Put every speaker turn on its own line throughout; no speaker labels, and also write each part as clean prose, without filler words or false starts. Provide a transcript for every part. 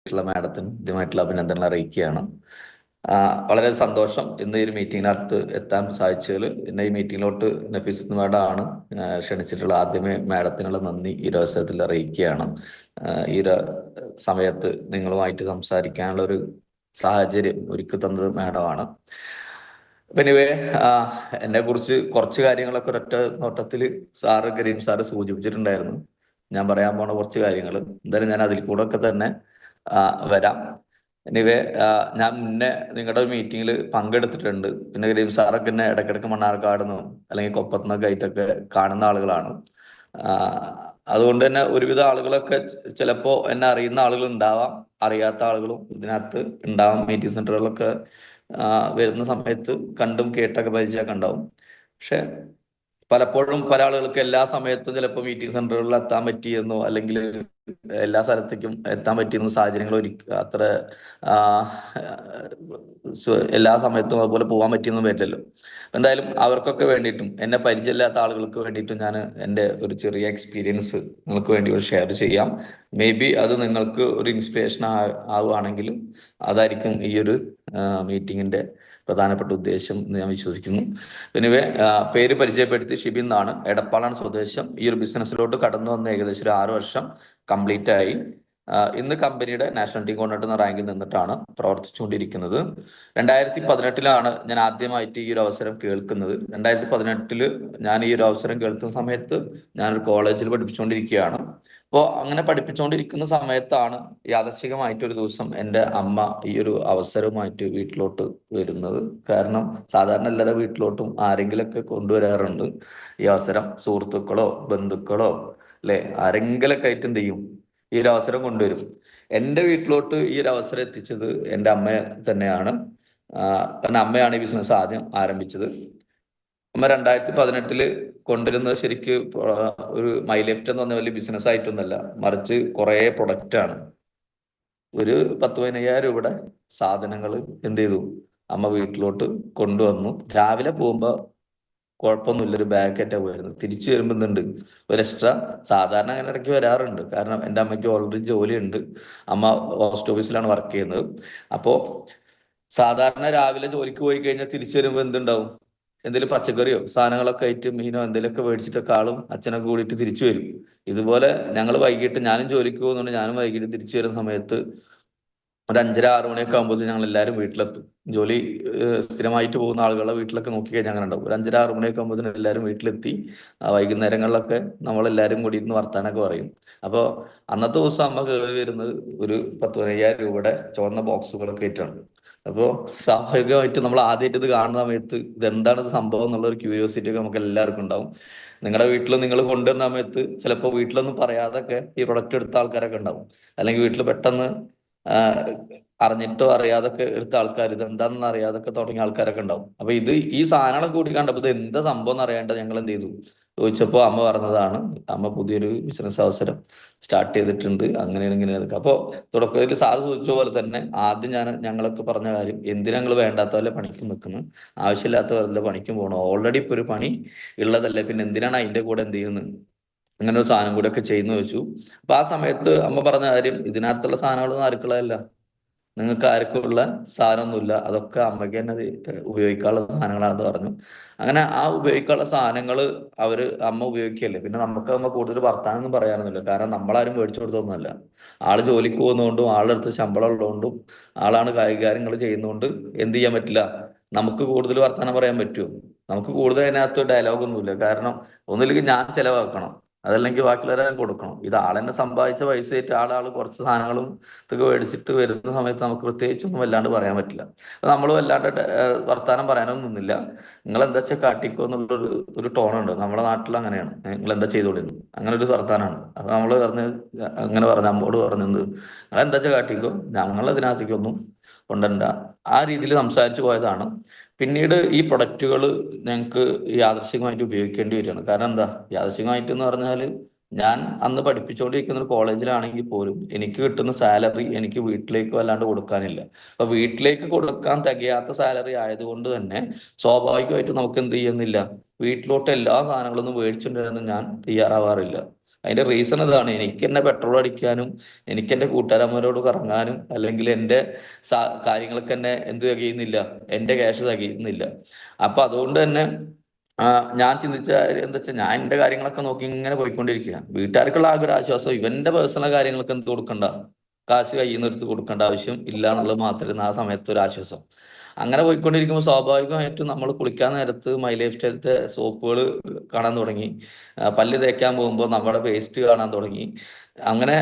എത്തിയിട്ടുള്ള മാഡത്തിന് ഇതുമായിട്ടുള്ള അഭിനന്ദനങ്ങൾ അറിയിക്കുകയാണ്. വളരെ സന്തോഷം ഇന്ന് ഈ ഒരു മീറ്റിങ്ങിനകത്ത് എത്താൻ സാധിച്ചതിൽ. ഇന്ന് ഈ മീറ്റിങ്ങിലോട്ട് നഫീസ് മാഡമാണ് ക്ഷണിച്ചിട്ടുള്ള. ആദ്യമേ മാഡത്തിനുള്ള നന്ദി ഈ ഒരു അവസരത്തിൽ അറിയിക്കുകയാണ്. ഈ ഒരു സമയത്ത് നിങ്ങളുമായിട്ട് സംസാരിക്കാനുള്ള ഒരു സാഹചര്യം ഒരുക്കി തന്നത് മാഡമാണ്. എനിവേ, എന്നെ കുറിച്ച് കുറച്ച് കാര്യങ്ങളൊക്കെ ഒരൊറ്റ നോട്ടത്തിൽ കരീം സാറ് സൂചിപ്പിച്ചിട്ടുണ്ടായിരുന്നു. ഞാൻ പറയാൻ പോണ കുറച്ച് കാര്യങ്ങൾ എന്തായാലും ഞാൻ അതിൽ കൂടെ ഒക്കെ തന്നെ വരാം. എനിവേ, ഞാൻ മുന്നേ നിങ്ങളുടെ മീറ്റിങ്ങിൽ പങ്കെടുത്തിട്ടുണ്ട്. പിന്നെ കരീം സാറൊക്കെ എന്നെ ഇടയ്ക്കിടയ്ക്ക് മണ്ണാർക്കാട് നിന്നും അല്ലെങ്കിൽ കൊപ്പത്തുനിന്നൊക്കെ ആയിട്ടൊക്കെ കാണുന്ന ആളുകളാണ്. അതുകൊണ്ട് തന്നെ ഒരുവിധ ആളുകളൊക്കെ ചിലപ്പോ എന്നെ അറിയുന്ന ആളുകൾ ഉണ്ടാവാം, അറിയാത്ത ആളുകളും ഇതിനകത്ത് ഉണ്ടാവാം. മീറ്റിംഗ് സെന്ററുകളൊക്കെ വരുന്ന സമയത്ത് കണ്ടും കേട്ടൊക്കെ പരിചയമൊക്കെ ഉണ്ടാവും. പക്ഷെ പലപ്പോഴും പല ആളുകൾക്ക് എല്ലാ സമയത്തും ചിലപ്പോൾ മീറ്റിംഗ് സെന്ററുകളിൽ എത്താൻ പറ്റിയെന്നോ അല്ലെങ്കിൽ എല്ലാ സ്ഥലത്തേക്കും എത്താൻ പറ്റിയെന്നോ സാഹചര്യങ്ങൾ അത്ര എല്ലാ സമയത്തും അതുപോലെ പോകാൻ പറ്റിയെന്നും വരില്ലല്ലോ. എന്തായാലും അവർക്കൊക്കെ വേണ്ടിയിട്ടും എന്നെ പരിചയമില്ലാത്ത ആളുകൾക്ക് വേണ്ടിയിട്ടും ഞാൻ എൻ്റെ ഒരു ചെറിയ എക്സ്പീരിയൻസ് നിങ്ങൾക്ക് വേണ്ടി ഷെയർ ചെയ്യാം. മേ ബി അത് നിങ്ങൾക്ക് ഒരു ഇൻസ്പിറേഷൻ ആവുകയാണെങ്കിൽ അതായിരിക്കും ഈ ഒരു മീറ്റിങ്ങിന്റെ പ്രധാനപ്പെട്ട ഉദ്ദേശം എന്ന് ഞാൻ വിശ്വസിക്കുന്നു. എനിവേ, പേര് പരിചയപ്പെടുത്തി ഷിബിൻ എന്നാണ്, എടപ്പാളാണ് സ്വദേശം. ഈ ഒരു ബിസിനസ്സിലോട്ട് കടന്നു വന്ന ഏകദേശം ഒരു 6 വർഷം കംപ്ലീറ്റ് ആയി. ഇന്ന് കമ്പനിയുടെ നാഷണൽ ടീം കോർഡിനേറ്റർ എന്ന റാങ്കിൽ നിന്നിട്ടാണ് പ്രവർത്തിച്ചുകൊണ്ടിരിക്കുന്നത്. 2018 ഞാൻ ആദ്യമായിട്ട് ഈ ഒരു അവസരം കേൾക്കുന്നത്. 2018 ഞാൻ ഈ ഒരു അവസരം കേൾക്കുന്ന സമയത്ത് ഞാനൊരു കോളേജിൽ പഠിപ്പിച്ചുകൊണ്ടിരിക്കുകയാണ്. അപ്പോൾ അങ്ങനെ പഠിപ്പിച്ചുകൊണ്ടിരിക്കുന്ന സമയത്താണ് യാദൃശ്ചികമായിട്ട് ഒരു ദിവസം എൻ്റെ അമ്മ ഈ ഒരു അവസരവുമായിട്ട് വീട്ടിലോട്ട് വരുന്നത്. കാരണം സാധാരണ എല്ലാവരുടെ വീട്ടിലോട്ടും ആരെങ്കിലൊക്കെ കൊണ്ടുവരാറുണ്ട് ഈ അവസരം. സുഹൃത്തുക്കളോ ബന്ധുക്കളോ അല്ലെ, ആരെങ്കിലൊക്കെ ആയിട്ട് എന്ത് ചെയ്യും, ഈ ഒരു അവസരം കൊണ്ടുവരും. എൻ്റെ വീട്ടിലോട്ട് ഈ ഒരു അവസരം എത്തിച്ചത് എൻ്റെ അമ്മ തന്നെയാണ്. കാരണം അമ്മയാണ് ഈ ബിസിനസ് ആദ്യം ആരംഭിച്ചത്. അമ്മ 2018 കൊണ്ടുവരുന്നത് ശരിക്ക് ഒരു മൈ ലെഫ്റ്റ് എന്ന് പറഞ്ഞ വലിയ ബിസിനസ് ആയിട്ടൊന്നല്ല, മറിച്ച് കുറെ പ്രൊഡക്റ്റ് ആണ്. ഒരു 10-15,000 രൂപയുടെ സാധനങ്ങൾ എന്ത് ചെയ്തു, അമ്മ വീട്ടിലോട്ട് കൊണ്ടുവന്നു. രാവിലെ പോകുമ്പോ കുഴപ്പമൊന്നുമില്ല, ഒരു ബാഗ് ആയിട്ടാ പോയിരുന്നത്. തിരിച്ചു വരുമ്പോ എന്തുണ്ട്, ഒരു എക്സ്ട്രാ. സാധാരണ അങ്ങനെ ഇടയ്ക്ക് വരാറുണ്ട്, കാരണം എൻ്റെ അമ്മയ്ക്ക് ഓൾറെഡി ജോലിയുണ്ട്. അമ്മ പോസ്റ്റ് ഓഫീസിലാണ് വർക്ക് ചെയ്യുന്നത്. അപ്പോ സാധാരണ രാവിലെ ജോലിക്ക് പോയി കഴിഞ്ഞാൽ തിരിച്ചു വരുമ്പോ എന്തുണ്ടാവും, എന്തെങ്കിലും പച്ചക്കറിയോ സാധനങ്ങളൊക്കെ ആയിട്ട്, മീനോ എന്തെങ്കിലുമൊക്കെ മേടിച്ചിട്ടൊക്കെ ആളും അച്ഛനൊക്കെ കൂടിയിട്ട് തിരിച്ചു വരും. ഇതുപോലെ ഞങ്ങൾ വൈകിട്ട്, ഞാനും ജോലിക്ക് പോകുന്നുണ്ട്, ഞാനും വൈകിട്ട് തിരിച്ചു വരുന്ന സമയത്ത് ഒരു 5:30-6 മണിയൊക്കെ ആകുമ്പോൾ ഞങ്ങൾ എല്ലാവരും വീട്ടിലെത്തും. ജോലി സ്ഥിരമായിട്ട് പോകുന്ന ആളുകളെ വീട്ടിലൊക്കെ നോക്കിക്കഴിഞ്ഞാൽ അങ്ങനെ ഉണ്ടാവും. ഒരു 5:30-6 മണിയൊക്കെ ആകുമ്പോൾ എല്ലാവരും വീട്ടിലെത്തി. വൈകുന്നേരങ്ങളിലൊക്കെ നമ്മളെല്ലാവരും കൂടി ഇരുന്ന് വർത്താനൊക്കെ പറയും. അപ്പോൾ അന്നത്തെ ദിവസം അമ്മ കയറി വരുന്നത് ഒരു 10-15,000 രൂപയുടെ ചുവന്ന ബോക്സുകളൊക്കെ ആയിട്ടാണ്. അപ്പോൾ സ്വാഭാവികമായിട്ട് നമ്മൾ ആദ്യമായിട്ട് ഇത് കാണുന്ന സമയത്ത് ഇതെന്താണ് ഇത് സംഭവം എന്നുള്ള ഒരു ക്യൂരിയോസിറ്റി ഒക്കെ നമുക്ക് എല്ലാവർക്കും ഉണ്ടാവും. നിങ്ങളുടെ വീട്ടിൽ നിങ്ങൾ കൊണ്ടുവന്ന സമയത്ത് ചിലപ്പോൾ വീട്ടിലൊന്നും പറയാതൊക്കെ ഈ പ്രൊഡക്റ്റ് എടുത്ത ആൾക്കാരൊക്കെ ഉണ്ടാവും. അല്ലെങ്കിൽ വീട്ടിൽ പെട്ടെന്ന് അറിഞ്ഞിട്ടോ അറിയാതൊക്കെ എടുത്ത ആൾക്കാർ, ഇത് എന്താണെന്ന് അറിയാതൊക്കെ തുടങ്ങിയ ആൾക്കാരൊക്കെ ഉണ്ടാവും. അപ്പൊ ഈ സാധനങ്ങളൊക്കെ കൂടി കണ്ടപ്പോൾ ഇത് എന്താ സംഭവം എന്ന് അറിയാണ്ട് ഞങ്ങൾ എന്ത് ചെയ്തു, ചോദിച്ചപ്പോൾ അമ്മ പറഞ്ഞതാണ് അമ്മ പുതിയൊരു ബിസിനസ് അവസരം സ്റ്റാർട്ട് ചെയ്തിട്ടുണ്ട്, അങ്ങനെയാണ് ഇങ്ങനെയാണ്. അപ്പൊ തുടക്കത്തിൽ സാറ് ചോദിച്ച പോലെ തന്നെ ആദ്യം ഞങ്ങളൊക്കെ പറഞ്ഞ കാര്യം, എന്തിനാ ഞങ്ങൾ വേണ്ടാത്ത വല്ല പണിക്കും നിൽക്കുന്നു, ആവശ്യമില്ലാത്ത വല്ല പണിക്കും പോകണം, ഓൾറെഡി ഇപ്പൊ ഒരു പണി ഉള്ളതല്ലേ, പിന്നെ എന്തിനാണ് അതിന്റെ കൂടെ എന്ത് ചെയ്യുന്നത്, അങ്ങനെ ഒരു സാധനം കൂടെ ഒക്കെ ചെയ്യുന്ന വെച്ചു. അപ്പൊ ആ സമയത്ത് അമ്മ പറഞ്ഞ കാര്യം, ഇതിനകത്തുള്ള സാധനങ്ങളൊന്നും ആർക്കുള്ളതല്ല, നിങ്ങൾക്ക് ആർക്കുള്ള സാധനമൊന്നുമില്ല, അതൊക്കെ അമ്മയ്ക്ക് തന്നെ ഉപയോഗിക്കാനുള്ള സാധനങ്ങളാണെന്ന് പറഞ്ഞു. അങ്ങനെ ആ ഉപയോഗിക്കാനുള്ള സാധനങ്ങൾ അമ്മ ഉപയോഗിക്കല്ലേ, പിന്നെ അമ്മ കൂടുതൽ വർത്താനൊന്നും പറയാനൊന്നുമില്ല. കാരണം നമ്മളാരും മേടിച്ചു കൊടുത്തൊന്നുമല്ല. ആള് ജോലിക്ക് പോകുന്നതുകൊണ്ടും ആളുടെ അടുത്ത് ശമ്പളം ഉള്ളതുകൊണ്ടും ആളാണ് കൈകാര്യങ്ങൾ ചെയ്യുന്നതുകൊണ്ട് എന്ത് ചെയ്യാൻ പറ്റില്ല, നമുക്ക് കൂടുതൽ വർത്താനം പറയാൻ പറ്റുമോ? നമുക്ക് കൂടുതൽ അതിനകത്ത് ഡയലോഗൊന്നുമില്ല. കാരണം ഒന്നുമില്ലെങ്കിൽ ഞാൻ ചെലവാക്കണം, അതല്ലെങ്കിൽ ബാക്കിയുള്ളവരെ കൊടുക്കണം. ഇത് ആളെന്നെ സമ്പാദിച്ച പൈസ ആയിട്ട് ആള് കുറച്ച് സാധനങ്ങളും ഇതൊക്കെ മേടിച്ചിട്ട് വരുന്ന സമയത്ത് നമുക്ക് പ്രത്യേകിച്ചൊന്നും വല്ലാണ്ട് പറയാൻ പറ്റില്ല. അപ്പൊ നമ്മൾ വല്ലാണ്ട് വർത്താനം പറയാനൊന്നും നിന്നില്ല. നിങ്ങൾ എന്താ വെച്ചാൽ കാട്ടിക്കോ ഒരു ടോണുണ്ട് നമ്മുടെ നാട്ടിൽ, അങ്ങനെയാണ്. നിങ്ങൾ എന്താ ചെയ്തോളിന്ന്, അങ്ങനെ ഒരു വർത്താനാണ്. അപ്പൊ നമ്മൾ അങ്ങനെ പറഞ്ഞു, അമ്മോട് പറഞ്ഞത് നിങ്ങൾ എന്താ വെച്ചാൽ കാട്ടിക്കോ, ഞങ്ങൾ ഇതിനകത്തേക്കൊന്നും കൊണ്ടണ്ട, ആ രീതിയിൽ സംസാരിച്ചു പോയതാണ്. പിന്നീട് ഈ പ്രൊഡക്റ്റുകൾ ഞങ്ങൾക്ക് യാദൃശ്ചികമായിട്ട് ഉപയോഗിക്കേണ്ടി വരികയാണ്. കാരണം എന്താ, യാദൃശ്ചികമായിട്ട് എന്ന് പറഞ്ഞാൽ ഞാൻ അന്ന് പഠിപ്പിച്ചുകൊണ്ടിരിക്കുന്ന ഒരു കോളേജിലാണെങ്കിൽ പോലും എനിക്ക് കിട്ടുന്ന സാലറി എനിക്ക് വീട്ടിലേക്ക് വല്ലാണ്ട് കൊടുക്കാനില്ല. അപ്പൊ വീട്ടിലേക്ക് കൊടുക്കാൻ തികയാത്ത സാലറി ആയതുകൊണ്ട് തന്നെ സ്വാഭാവികമായിട്ട് നമുക്ക് എന്ത് ചെയ്യുന്നില്ല, വീട്ടിലോട്ട് എല്ലാ സാധനങ്ങളൊന്നും മേടിച്ചിട്ടുണ്ടെന്ന് ഞാൻ തയ്യാറാവാറില്ല. അതിന്റെ റീസൺ ഇതാണ്, എനിക്ക് എന്നെ പെട്രോൾ അടിക്കാനും എനിക്ക് എന്റെ കൂട്ടുകാരന്മാരോട് കറങ്ങാനും അല്ലെങ്കിൽ എന്റെ കാര്യങ്ങൾക്ക് തന്നെ എന്ത് തികയുന്നില്ല, എന്റെ ക്യാഷ് തികയുന്നില്ല. അപ്പൊ അതുകൊണ്ട് തന്നെ ഞാൻ ചിന്തിച്ച എന്താ വെച്ചാൽ ഞാൻ എന്റെ കാര്യങ്ങളൊക്കെ നോക്കി ഇങ്ങനെ പോയിക്കൊണ്ടിരിക്കുക. വീട്ടുകാർക്കുള്ള ആകെ ഒരു ആശ്വാസം ഇവന്റെ പേഴ്സണൽ കാര്യങ്ങൾക്ക് എന്ത് കൊടുക്കണ്ട, കാശ് കയ്യിൽ നിന്ന് എടുത്ത് കൊടുക്കേണ്ട ആവശ്യം ഇല്ല എന്നുള്ളത് മാത്രമായിരുന്നു ആ സമയത്ത് ഒരു ആശ്വാസം. അങ്ങനെ പോയിക്കൊണ്ടിരിക്കുമ്പോൾ സ്വാഭാവികമായിട്ടും നമ്മൾ കുളിക്കാൻ നേരത്ത് മൈ ലൈഫ് സ്റ്റൈലത്തെ സോപ്പുകൾ കാണാൻ തുടങ്ങി. പല്ല് തേക്കാൻ പോകുമ്പോൾ നമ്മുടെ പേസ്റ്റ് കാണാൻ തുടങ്ങി. അങ്ങനെ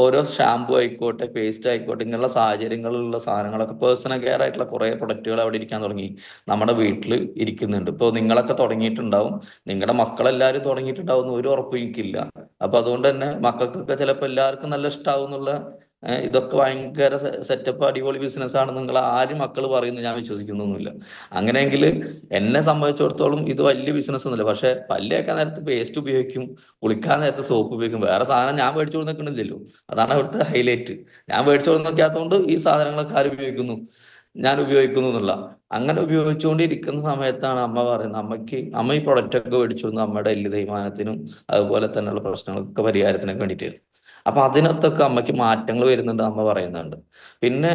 ഓരോ ഷാമ്പു ആയിക്കോട്ടെ പേസ്റ്റ് ആയിക്കോട്ടെ ഇങ്ങനെയുള്ള സാഹചര്യങ്ങളിലുള്ള സാധനങ്ങളൊക്കെ പേഴ്സണൽ കെയർ ആയിട്ടുള്ള കുറെ പ്രൊഡക്റ്റുകൾ അവിടെ ഇരിക്കാൻ തുടങ്ങി, നമ്മുടെ വീട്ടിൽ ഇരിക്കുന്നുണ്ട്. ഇപ്പോൾ നിങ്ങളൊക്കെ തുടങ്ങിയിട്ടുണ്ടാവും, നിങ്ങളുടെ മക്കളെല്ലാവരും തുടങ്ങിയിട്ടുണ്ടാവും എന്ന് ഒരു ഉറപ്പും എനിക്കില്ല. അപ്പൊ അതുകൊണ്ട് തന്നെ മക്കൾക്കൊക്കെ ചിലപ്പോൾ എല്ലാവർക്കും നല്ല ഇഷ്ടാവും എന്നുള്ള ഇതൊക്കെ ഭയങ്കര സെറ്റപ്പ് അടിപൊളി ബിസിനസ് ആണ് നിങ്ങൾ ആരും മക്കൾ പറയുന്നു ഞാൻ വിശ്വസിക്കുന്നൊന്നുമില്ല. അങ്ങനെയെങ്കിൽ എന്നെ സംബന്ധിച്ചിടത്തോളം ഇത് വലിയ ബിസിനസ് ഒന്നുമില്ല. പക്ഷെ പല്ലേക്കാൻ നേരത്ത് പേസ്റ്റ് ഉപയോഗിക്കും, കുളിക്കാൻ നേരത്ത് സോപ്പ് ഉപയോഗിക്കും. വേറെ സാധനം ഞാൻ മേടിച്ചു കൊടുക്കുന്നില്ലല്ലോ, അതാണ് അവിടുത്തെ ഹൈലൈറ്റ്. ഞാൻ മേടിച്ചു കൊടുക്കാത്തതുകൊണ്ട് ഈ സാധനങ്ങളൊക്കെ ആര് ഉപയോഗിക്കുന്നു, ഞാൻ ഉപയോഗിക്കുന്നു എന്നുള്ള. അങ്ങനെ ഉപയോഗിച്ചുകൊണ്ടിരിക്കുന്ന സമയത്താണ് അമ്മ പറയുന്നത്, അമ്മ ഈ പ്രൊഡക്റ്റ് ഒക്കെ മേടിച്ചു അമ്മയുടെ എല്ല് തേയ്മാനത്തിനും അതുപോലെ തന്നെയുള്ള പ്രശ്നങ്ങൾക്കൊക്കെ പരിഹാരത്തിനൊക്കെ വേണ്ടിയിട്ട്. അപ്പൊ അതിനകത്തൊക്കെ അമ്മയ്ക്ക് മാറ്റങ്ങൾ വരുന്നുണ്ട് അമ്മ പറയുന്നുണ്ട്. പിന്നെ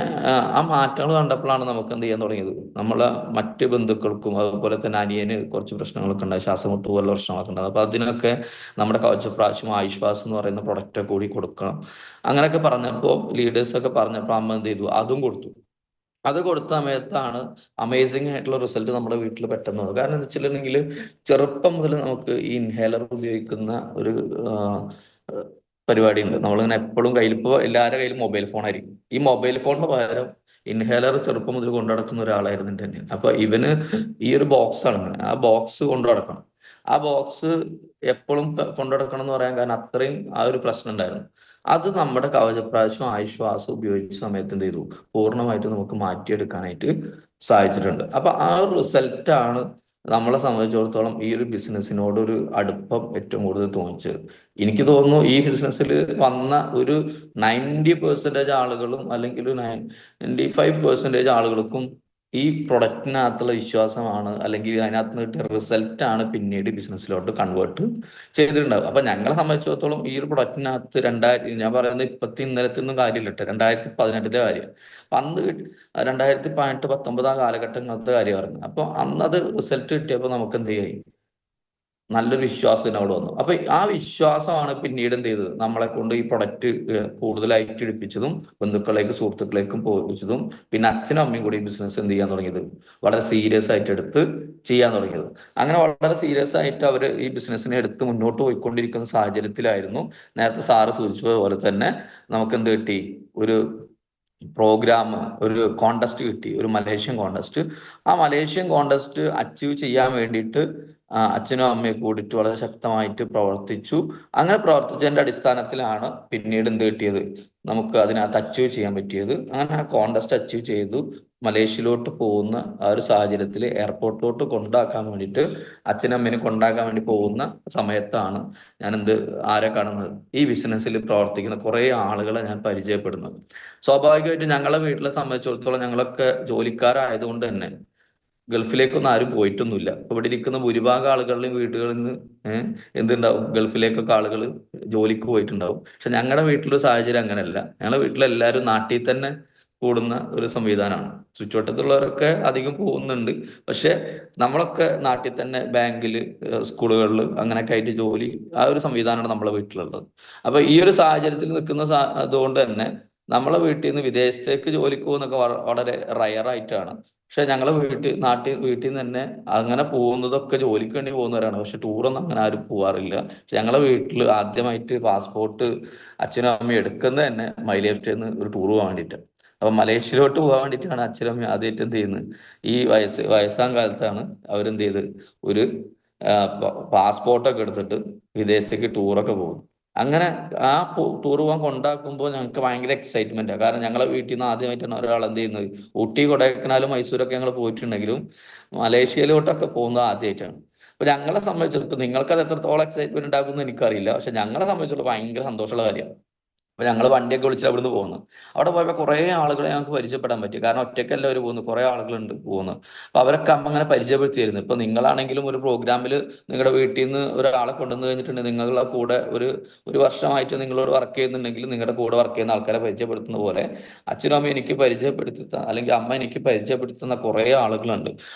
ആ മാറ്റങ്ങൾ കണ്ടപ്പോഴാണ് നമുക്ക് എന്ത് ചെയ്യാൻ തുടങ്ങിയത്, നമ്മളെ മറ്റ് ബന്ധുക്കൾക്കും അതുപോലെ തന്നെ അനിയന് കുറച്ച് പ്രശ്നങ്ങളൊക്കെ ഉണ്ടായി, ശ്വാസമുട്ട് പോലുള്ള പ്രശ്നങ്ങളൊക്കെ ഉണ്ടായി. അപ്പൊ അതിനൊക്കെ നമ്മുടെ കവചപ്രാശം ആയുഷ്വാസ് എന്ന് പറയുന്ന പ്രൊഡക്റ്റ് കൂടി കൊടുക്കണം. അങ്ങനെയൊക്കെ പറഞ്ഞപ്പോൾ ലീഡേഴ്സ് ഒക്കെ പറഞ്ഞപ്പോൾ അമ്മ എന്ത് ചെയ്തു, അതും കൊടുത്തു. അത് കൊടുത്ത സമയത്താണ് അമേസിങ് ആയിട്ടുള്ള റിസൾട്ട് നമ്മുടെ വീട്ടിൽ പെട്ടെന്ന് വന്നത്. കാരണം എന്താ വെച്ചിട്ടുണ്ടെങ്കിൽ ചെറുപ്പം മുതൽ നമുക്ക് ഈ ഇൻഹേലർ ഉപയോഗിക്കുന്ന ഒരു പരിപാടി ഉണ്ട്. നമ്മളിങ്ങനെ എപ്പോഴും കയ്യിൽ, ഇപ്പോൾ എല്ലാവരുടെ കയ്യിലും മൊബൈൽ ഫോൺ ആയിരിക്കും. ഈ മൊബൈൽ ഫോണിന് പകരം ഇൻഹേലർ ചെറുപ്പം മുതൽ കൊണ്ടു നടക്കുന്ന ഒരാളായിരുന്നു എൻ്റെ തന്നെ. അപ്പൊ ഇവന് ഈ ഒരു ബോക്സ് ആണ്, ആ ബോക്സ് കൊണ്ടു നടക്കണം. ആ ബോക്സ് എപ്പോഴും കൊണ്ടു നടക്കണം എന്ന് പറയാൻ കാരണം അത്രയും ആ ഒരു പ്രശ്നം ഉണ്ടായിരുന്നു. അത് നമ്മുടെ കവചപ്രാശം ആശ്വാസം ഉപയോഗിച്ച സമയത്ത് എന്ത് ചെയ്തു, പൂർണ്ണമായിട്ട് നമുക്ക് മാറ്റിയെടുക്കാനായിട്ട് സാധിച്ചിട്ടുണ്ട്. അപ്പൊ ആ ഒരു റിസൾട്ടാണ് നമ്മളെ സംബന്ധിച്ചിടത്തോളം ഈ ഒരു ബിസിനസ്സിനോട് ഒരു അടുപ്പം ഏറ്റവും കൂടുതൽ തോന്നിച്ചത്. എനിക്ക് തോന്നുന്നു ഈ ബിസിനസ്സിൽ വന്ന ഒരു 90% ആളുകളും അല്ലെങ്കിൽ 95% ആളുകൾക്കും ഈ പ്രൊഡക്റ്റിനകത്തുള്ള വിശ്വാസമാണ് അല്ലെങ്കിൽ അതിനകത്ത് നിന്ന് കിട്ടിയ റിസൾട്ടാണ് പിന്നീട് ബിസിനസ്സിലോട്ട് കൺവേർട്ട് ചെയ്തിട്ടുണ്ടാവും. അപ്പൊ ഞങ്ങളെ സംബന്ധിച്ചിടത്തോളം ഈ ഒരു പ്രൊഡക്റ്റിനകത്ത് ഞാൻ പറയുന്നത് ഇന്നലത്തെ ഒന്നും കാര്യമില്ല കേട്ടോ, 2018 കാര്യം. അപ്പൊ അന്ന് 2018-19 ആ കാലഘട്ടങ്ങളത്തെ കാര്യം പറയുന്നത്. അപ്പൊ അന്നത് റിസൾട്ട് കിട്ടിയപ്പോൾ നമുക്ക് എന്ത് ചെയ്യായി, നല്ലൊരു വിശ്വാസം അവിടെ വന്നു. അപ്പൊ ആ വിശ്വാസമാണ് പിന്നീട് എന്ത് ചെയ്തത്, നമ്മളെ കൊണ്ട് ഈ പ്രൊഡക്റ്റ് കൂടുതലായിട്ട് എടുപ്പിച്ചതും ബന്ധുക്കളേക്കും സുഹൃത്തുക്കളേക്കും പോയിച്ചതും. പിന്നെ അച്ഛനും അമ്മയും കൂടി ഈ ബിസിനസ് എന്ത് ചെയ്യാൻ തുടങ്ങിയത്, വളരെ സീരിയസ് ആയിട്ട് എടുത്ത് ചെയ്യാൻ തുടങ്ങിയത്. അങ്ങനെ വളരെ സീരിയസ് ആയിട്ട് അവർ ഈ ബിസിനസ്സിനെ എടുത്ത് മുന്നോട്ട് പോയിക്കൊണ്ടിരിക്കുന്ന സാഹചര്യത്തിലായിരുന്നു നേരത്തെ സാറ് സൂചിപ്പിച്ചതുപോലെ തന്നെ നമുക്ക് എന്ത് കിട്ടി, ഒരു പ്രോഗ്രാം, ഒരു കോണ്ടസ്റ്റ് കിട്ടി, ഒരു മലേഷ്യൻ കോണ്ടസ്റ്റ്. ആ മലേഷ്യൻ കോണ്ടസ്റ്റ് അച്ചീവ് ചെയ്യാൻ വേണ്ടിയിട്ട് അച്ഛനും അമ്മയും കൂടിയിട്ട് വളരെ ശക്തമായിട്ട് പ്രവർത്തിച്ചു. അങ്ങനെ പ്രവർത്തിച്ചതിന്റെ അടിസ്ഥാനത്തിലാണ് പിന്നീട് എന്ത് കിട്ടിയത്, നമുക്ക് അതിനകത്ത് അച്ചീവ് ചെയ്യാൻ പറ്റിയത്. അങ്ങനെ ആ കോണ്ടസ്റ്റ് അച്ചീവ് ചെയ്തു. മലേഷ്യയിലോട്ട് പോകുന്ന ആ ഒരു സാഹചര്യത്തിൽ എയർപോർട്ടിലോട്ട് കൊണ്ടാക്കാൻ വേണ്ടിയിട്ട് അച്ഛനമ്മേനെ കൊണ്ടാക്കാൻ വേണ്ടി പോകുന്ന സമയത്താണ് ഞാൻ ആരെ കാണുന്നത്, ഈ ബിസിനസ്സിൽ പ്രവർത്തിക്കുന്ന കുറെ ആളുകളെ ഞാൻ പരിചയപ്പെടുന്നത്. സ്വാഭാവികമായിട്ടും ഞങ്ങളെ വീട്ടിലെ സംബന്ധിച്ചിടത്തോളം ഞങ്ങളൊക്കെ ജോലിക്കാരായതുകൊണ്ട് തന്നെ ഗൾഫിലേക്കൊന്നും ആരും പോയിട്ടൊന്നുമില്ല. ഇവിടെ ഇരിക്കുന്ന ഭൂരിഭാഗം ആളുകളുടെയും വീടുകളിൽ നിന്ന് എന്തുണ്ടാവും, ഗൾഫിലേക്കൊക്കെ ആളുകൾ ജോലിക്ക് പോയിട്ടുണ്ടാവും. പക്ഷെ ഞങ്ങളുടെ വീട്ടിലൊരു സാഹചര്യം അങ്ങനെയല്ല. ഞങ്ങളുടെ വീട്ടിലെല്ലാവരും നാട്ടിൽ തന്നെ കൂടുന്ന ഒരു സംവിധാനമാണ്. ചുറ്റുവട്ടത്തുള്ളവരൊക്കെ അധികം പോകുന്നുണ്ട്, പക്ഷെ നമ്മളൊക്കെ നാട്ടിൽ തന്നെ ബാങ്കിൽ, സ്കൂളുകളിൽ അങ്ങനെയൊക്കെ ആയിട്ട് ജോലി, ആ ഒരു സംവിധാനമാണ് നമ്മളെ വീട്ടിലുള്ളത്. അപ്പൊ ഈ ഒരു സാഹചര്യത്തിൽ നിൽക്കുന്ന അതുകൊണ്ട് തന്നെ നമ്മളെ വീട്ടിൽ നിന്ന് വിദേശത്തേക്ക് ജോലിക്ക് പോകുന്നൊക്കെ വളരെ റയറായിട്ടാണ്. പക്ഷെ ഞങ്ങളെ വീട്ടിൽ നിന്ന് തന്നെ അങ്ങനെ പോകുന്നതൊക്കെ ജോലിക്ക് വേണ്ടി പോകുന്നവരാണ്. പക്ഷെ ടൂറൊന്നും അങ്ങനെ ആരും പോവാറില്ല. പക്ഷെ ഞങ്ങളെ വീട്ടിൽ ആദ്യമായിട്ട് പാസ്പോർട്ട് അച്ഛനും അമ്മയും എടുക്കുന്നത് തന്നെ മൈ ലൈഫ് സ്റ്റൈലിൽ നിന്ന് ഒരു ടൂർ പോകാൻ വേണ്ടിയിട്ടാണ്. അപ്പൊ മലേഷ്യയിലോട്ട് പോകാൻ വേണ്ടിയിട്ടാണ് അച്ഛനും അമ്മയും ആദ്യമായിട്ട് എന്ത് ചെയ്യുന്നത്, ഈ വയസ്സാം കാലത്താണ് അവരെന്ത് ചെയ്ത് ഒരു പാസ്പോർട്ടൊക്കെ എടുത്തിട്ട് വിദേശത്തേക്ക് ടൂറൊക്കെ പോകും. അങ്ങനെ ആ ടൂർ പോകാൻ കൊണ്ടാക്കുമ്പോൾ ഞങ്ങൾക്ക് ഭയങ്കര എക്സൈറ്റ്മെന്റാണ്. കാരണം ഞങ്ങളെ വീട്ടിൽ നിന്ന് ആദ്യമായിട്ടാണ് ഒരാൾ എന്ത് ചെയ്യുന്നത്, ഊട്ടി കൊടൈക്കനാലും മൈസൂരൊക്കെ ഞങ്ങൾ പോയിട്ടുണ്ടെങ്കിലും മലേഷ്യയിലോട്ടൊക്കെ പോകുന്നത് ആദ്യമായിട്ടാണ്. അപ്പൊ ഞങ്ങളെ സംബന്ധിച്ചിടത്തോളം, നിങ്ങൾക്ക് അത് എത്രത്തോളം എക്സൈറ്റ്മെന്റ് ഉണ്ടാകുമെന്ന് എനിക്കറിയില്ല, പക്ഷെ ഞങ്ങളെ സംബന്ധിച്ചിടത്തോളം ഭയങ്കര സന്തോഷമുള്ള കാര്യമാണ്. അപ്പൊ ഞങ്ങൾ വണ്ടിയൊക്കെ വിളിച്ച് അവിടുന്ന് പോകുന്നു. അവിടെ പോയപ്പോൾ കുറെ ആളുകളെ ഞങ്ങൾക്ക് പരിചയപ്പെടാൻ പറ്റി. കാരണം ഒറ്റയ്ക്കല്ല അവർ പോകുന്നു, കുറെ ആളുകളുണ്ട് പോകുന്നു. അപ്പൊ അവരൊക്കെ അമ്മ അങ്ങനെ പരിചയപ്പെടുത്തിയിരുന്നു. ഇപ്പൊ നിങ്ങളാണെങ്കിലും ഒരു പ്രോഗ്രാമിൽ നിങ്ങളുടെ വീട്ടിൽ നിന്ന് ഒരാളെ കൊണ്ടുവന്ന് കഴിഞ്ഞിട്ടുണ്ടെങ്കിൽ നിങ്ങളുടെ കൂടെ ഒരു വർഷമായിട്ട് നിങ്ങളോട് വർക്ക് ചെയ്യുന്നുണ്ടെങ്കിൽ നിങ്ങളുടെ കൂടെ വർക്ക് ചെയ്യുന്ന ആൾക്കാരെ പരിചയപ്പെടുത്തുന്ന പോലെ അച്ഛനും അമ്മയും എനിക്ക് പരിചയപ്പെടുത്തുന്ന, അല്ലെങ്കിൽ അമ്മ എനിക്ക് പരിചയപ്പെടുത്തുന്ന കുറെ ആളുകളുണ്ട്.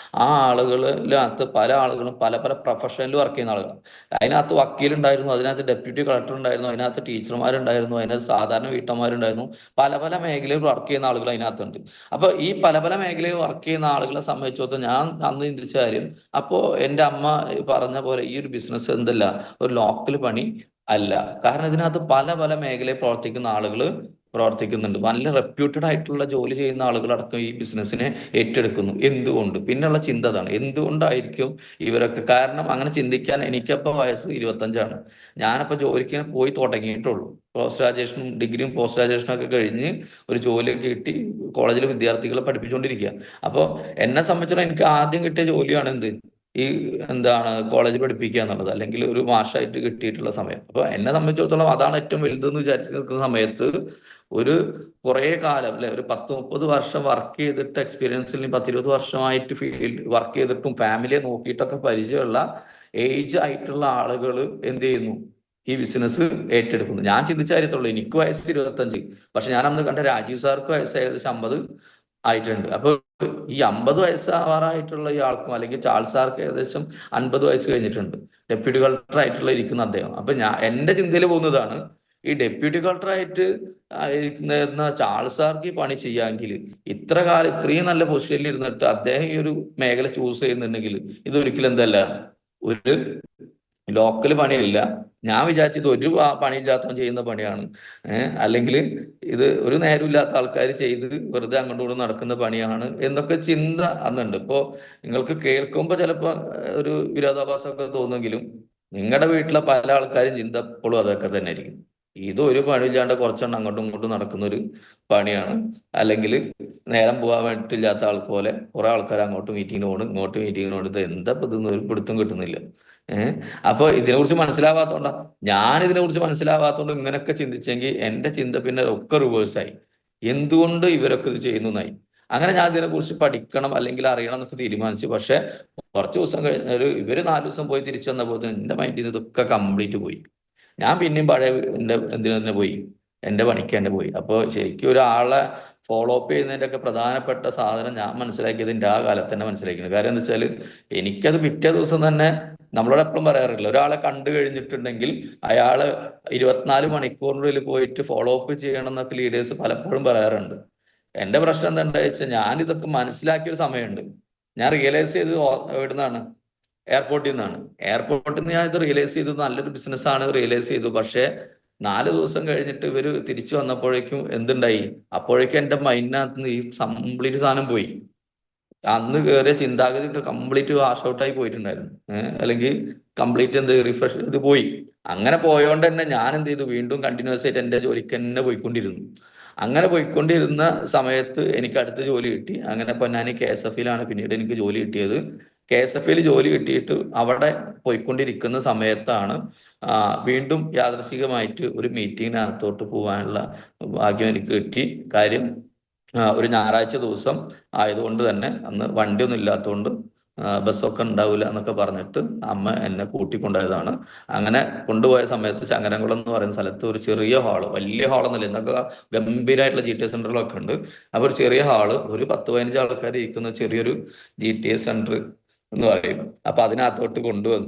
ആ ആളുകളിനകത്ത് പല ആളുകളും പല പല പ്രൊഫഷനിൽ വർക്ക് ചെയ്യുന്ന ആളുകളാണ്. അതിനകത്ത് വക്കീലുണ്ടായിരുന്നു, അതിനകത്ത് ഡെപ്യൂട്ടി കളക്ടർ ഉണ്ടായിരുന്നു, അതിനകത്ത് ടീച്ചർമാരുണ്ടായിരുന്നു, അതിനകത്ത് സാധാരണ വീട്ടമ്മമാരുണ്ടായിരുന്നു. പല പല മേഖലയിൽ വർക്ക് ചെയ്യുന്ന ആളുകൾ അതിനകത്തുണ്ട്. അപ്പൊ ഈ പല പല മേഖലയിൽ വർക്ക് ചെയ്യുന്ന ആളുകളെ സംബന്ധിച്ചിടത്തോളം ഞാൻ അന്ന് ചിന്തിച്ച കാര്യം, അപ്പോ എൻ്റെ അമ്മ പറഞ്ഞ പോലെ ഈ ഒരു ബിസിനസ് എന്തല്ല ഒരു ലോക്കൽ പണി അല്ല. കാരണം ഇതിനകത്ത് പല പല മേഖലയിൽ പ്രവർത്തിക്കുന്ന ആളുകൾ പ്രവർത്തിക്കുന്നുണ്ട്. നല്ല റെപ്യൂട്ടഡ് ആയിട്ടുള്ള ജോലി ചെയ്യുന്ന ആളുകളടക്കം ഈ ബിസിനസ്സിനെ ഏറ്റെടുക്കുന്നു. എന്തുകൊണ്ട്? പിന്നെയുള്ള ചിന്ത അതാണ്, എന്തുകൊണ്ടായിരിക്കും ഇവരൊക്കെ? കാരണം അങ്ങനെ ചിന്തിക്കാൻ എനിക്കപ്പോൾ വയസ്സ് 25ആണ്. ഞാനപ്പോൾ ജോലിക്ക് പോയി തുടങ്ങിയിട്ടുള്ളൂ. പോസ്റ്റ് ഗ്രാജുവേഷനും ഡിഗ്രിയും പോസ്റ്റ് ഗ്രാജുവേഷനും ഒക്കെ കഴിഞ്ഞ് ഒരു ജോലിയൊക്കെ കിട്ടി കോളേജിൽ വിദ്യാർത്ഥികളെ പഠിപ്പിച്ചുകൊണ്ടിരിക്കുക. അപ്പോൾ എന്നെ സംബന്ധിച്ചിടത്തോളം എനിക്ക് ആദ്യം കിട്ടിയ ജോലിയാണ് എന്ത്, ഈ എന്താണ് കോളേജ് പഠിപ്പിക്കുക എന്നുള്ളത്, അല്ലെങ്കിൽ ഒരു മാഷായിട്ട് കിട്ടിയിട്ടുള്ള സമയം. അപ്പൊ എന്നെ സംബന്ധിച്ചിടത്തോളം അതാണ് ഏറ്റവും വലുതെന്ന് വിചാരിച്ച് നിൽക്കുന്ന സമയത്ത് ഒരു കുറെ കാലം അല്ലെ, ഒരു 10-30 വർഷം വർക്ക് ചെയ്തിട്ട് എക്സ്പീരിയൻസിൽ 10-20 വർഷമായിട്ട് ഫീൽഡ് വർക്ക് ചെയ്തിട്ടും ഫാമിലിയെ നോക്കിയിട്ടൊക്കെ പരിചയമുള്ള ഏജ് ആയിട്ടുള്ള ആളുകൾ എന്ത് ചെയ്യുന്നു, ഈ ബിസിനസ് ഏറ്റെടുക്കുന്നു. ഞാൻ ചിന്തിച്ച കാര്യത്തുള്ളൂ, എനിക്ക് വയസ്സ് 25, പക്ഷെ ഞാൻ അന്ന് കണ്ട രാജീവ് സാർക്ക് വയസ്സ് ഏകദേശം 50 ആയിട്ടുണ്ട്. അപ്പൊ ഈ 50 വയസ്സാവാറായിട്ടുള്ള ഈ ആൾക്കും, അല്ലെങ്കിൽ ചാൾസ് സാർക്ക് ഏകദേശം 50 വയസ്സ് കഴിഞ്ഞിട്ടുണ്ട്, ഡെപ്യൂട്ടി കളക്ടർ ആയിട്ടുള്ള ഇരിക്കുന്ന അദ്ദേഹം. അപ്പൊ എന്റെ ചിന്തയിൽ പോകുന്നതാണ്, ഈ ഡെപ്യൂട്ടി കളക്ടർ ആയിട്ട് ഇരിക്കുന്ന ചാൾസ് സാർക്ക് ഈ പണി ചെയ്യാമെങ്കിൽ, ഇത്ര കാലം ഇത്രയും നല്ല പൊസിഷനിൽ ഇരുന്നിട്ട് അദ്ദേഹം ഈ ഒരു മേഖല ചൂസ് ചെയ്യുന്നുണ്ടെങ്കിൽ, ഇതൊരിക്കലും എന്തല്ല ഒരു ലോക്കൽ പണിയല്ല. ഞാൻ വിചാരിച്ചത് ഒരു പണിയില്ലാത്തവൻ ചെയ്യുന്ന പണിയാണ്, അല്ലെങ്കിൽ ഇത് ഒരു നേരമില്ലാത്ത ആൾക്കാർ ചെയ്ത് വെറുതെ അങ്ങോട്ടും ഇങ്ങോട്ടും നടക്കുന്ന പണിയാണ് എന്നൊക്കെ ചിന്ത അന്നുണ്ട്. ഇപ്പോ നിങ്ങൾക്ക് കേൾക്കുമ്പോൾ ചിലപ്പോൾ ഒരു വിരോധാഭാസമൊക്കെ തോന്നുമെങ്കിലും നിങ്ങളുടെ വീട്ടിലെ പല ആൾക്കാരും ചിന്ത എപ്പോഴും അതൊക്കെ തന്നെ ആയിരിക്കും. ഇത് ഒരു പണിയില്ലാണ്ട് കുറച്ചെണ്ണം അങ്ങോട്ടും ഇങ്ങോട്ടും നടക്കുന്ന ഒരു പണിയാണ്, അല്ലെങ്കിൽ നേരം പോകാൻ വേണ്ടിയില്ലാത്ത ആൾ പോലെ കുറെ ആൾക്കാർ അങ്ങോട്ട് മീറ്റിങ്ങിന് പോകണം, ഇങ്ങോട്ട് മീറ്റിങ്ങിന് പോകണം. എന്താ ഇതൊന്നും ഒരു പിടുത്തം കിട്ടുന്നില്ല. അപ്പൊ ഇതിനെക്കുറിച്ച് മനസ്സിലാവാത്തോണ്ടാ, ഞാൻ ഇതിനെക്കുറിച്ച് മനസ്സിലാവാത്തോണ്ട് ഇങ്ങനെയൊക്കെ ചിന്തിച്ചെങ്കിൽ എന്റെ ചിന്ത പിന്നെ ഒക്കെ റിവേഴ്സായി. എന്തുകൊണ്ട് ഇവരൊക്കെ ഇത് ചെയ്യുന്നതായി. അങ്ങനെ ഞാൻ ഇതിനെക്കുറിച്ച് പഠിക്കണം അല്ലെങ്കിൽ അറിയണം എന്നൊക്കെ തീരുമാനിച്ചു. പക്ഷെ കുറച്ച് ദിവസം കഴിഞ്ഞ ഇവര് 4 ദിവസം പോയി തിരിച്ചു വന്നപ്പോൾ എന്റെ മൈൻഡിൽ നിന്ന് ഇതൊക്കെ കംപ്ലീറ്റ് പോയി. ഞാൻ പിന്നെയും പഴയ എന്തിനെ പോയി, എന്റെ പണിക്ക് തന്നെ പോയി. അപ്പോൾ ശരിക്കും ഒരാളെ ഫോളോ അപ്പ് ചെയ്യുന്നതിന്റെ ഒക്കെ പ്രധാനപ്പെട്ട സാധനം ഞാൻ മനസ്സിലാക്കിയത് എൻ്റെ ആ കാലത്ത് തന്നെ മനസ്സിലാക്കിയത്. കാര്യം എന്താ വെച്ചാൽ എനിക്കത് പിറ്റേ ദിവസം തന്നെ, നമ്മളോട് എപ്പോഴും പറയാറില്ല, ഒരാളെ കണ്ടു കഴിഞ്ഞിട്ടുണ്ടെങ്കിൽ അയാള് 24 മണിക്കൂറിനുള്ളിൽ പോയിട്ട് ഫോളോ അപ്പ് ചെയ്യണം എന്നൊക്കെ ലീഡേഴ്സ് പലപ്പോഴും പറയാറുണ്ട്. എന്റെ പ്രശ്നം എന്താ വെച്ചാൽ ഞാൻ ഇതൊക്കെ മനസ്സിലാക്കിയ ഒരു സമയമുണ്ട്. ഞാൻ റിയലൈസ് ചെയ്ത് എവിടുന്നാണ്, എയർപോർട്ടിൽ നിന്നാണ്. എയർപോർട്ടിൽ നിന്ന് ഞാൻ ഇത് റിയലൈസ് ചെയ്തു, നല്ലൊരു ബിസിനസ് ആണ് റിയലൈസ് ചെയ്തു. പക്ഷെ 4 ദിവസം കഴിഞ്ഞിട്ട് ഇവര് തിരിച്ചു വന്നപ്പോഴേക്കും എന്തുണ്ടായി, അപ്പോഴേക്കും എന്റെ മൈൻഡിനകത്ത് നിന്ന് ഈ കംപ്ലീറ്റ് സാധനം പോയി. അന്ന് കയറിയ ചിന്താഗതി കംപ്ലീറ്റ് വാഷ് ഔട്ടായി പോയിട്ടുണ്ടായിരുന്നു. അല്ലെങ്കിൽ കംപ്ലീറ്റ് എന്ത് റിഫ്രഷ് ഇത് പോയി. അങ്ങനെ പോയോണ്ട് തന്നെ ഞാൻ എന്ത് ചെയ്തു, വീണ്ടും കണ്ടിന്യൂസ് ആയിട്ട് എന്റെ ജോലിക്ക് തന്നെ പോയിക്കൊണ്ടിരുന്നു. അങ്ങനെ പോയിക്കൊണ്ടിരുന്ന സമയത്ത് എനിക്ക് അടുത്ത ജോലി കിട്ടി. അങ്ങനെ പൊന്നാനി KSF-ലാണ് പിന്നീട് എനിക്ക് ജോലി കിട്ടിയത്. KSF-ൽ ജോലി കിട്ടിയിട്ട് അവിടെ പോയിക്കൊണ്ടിരിക്കുന്ന സമയത്താണ് വീണ്ടും യാദൃശികമായിട്ട് ഒരു മീറ്റിങ്ങിനകത്തോട്ട് പോകാനുള്ള ഭാഗ്യം എനിക്ക് കിട്ടി. കാര്യം ഒരു ഞായറാഴ്ച ദിവസം ആയതുകൊണ്ട് തന്നെ അന്ന് വണ്ടിയൊന്നും ഇല്ലാത്തതുകൊണ്ട് ബസ്സൊക്കെ ഉണ്ടാവില്ല എന്നൊക്കെ പറഞ്ഞിട്ട് അമ്മ എന്നെ കൂട്ടിക്കൊണ്ടുപോയതാണ്. അങ്ങനെ കൊണ്ടുപോയ സമയത്ത് ചങ്ങരംകുളം എന്ന് പറയുന്ന സ്ഥലത്ത് ഒരു ചെറിയ ഹാള്, വലിയ ഹാളൊന്നുമില്ല, എന്നൊക്കെ ഗംഭീരമായിട്ടുള്ള GTS സെന്ററുകളൊക്കെ ഉണ്ട്. അപ്പൊ ഒരു ചെറിയ ഹാള്, ഒരു 10-15 ആൾക്കാർ ഇരിക്കുന്ന ചെറിയൊരു GTS സെന്റർ എന്ന് പറയും. അപ്പൊ അതിനകത്തോട്ട്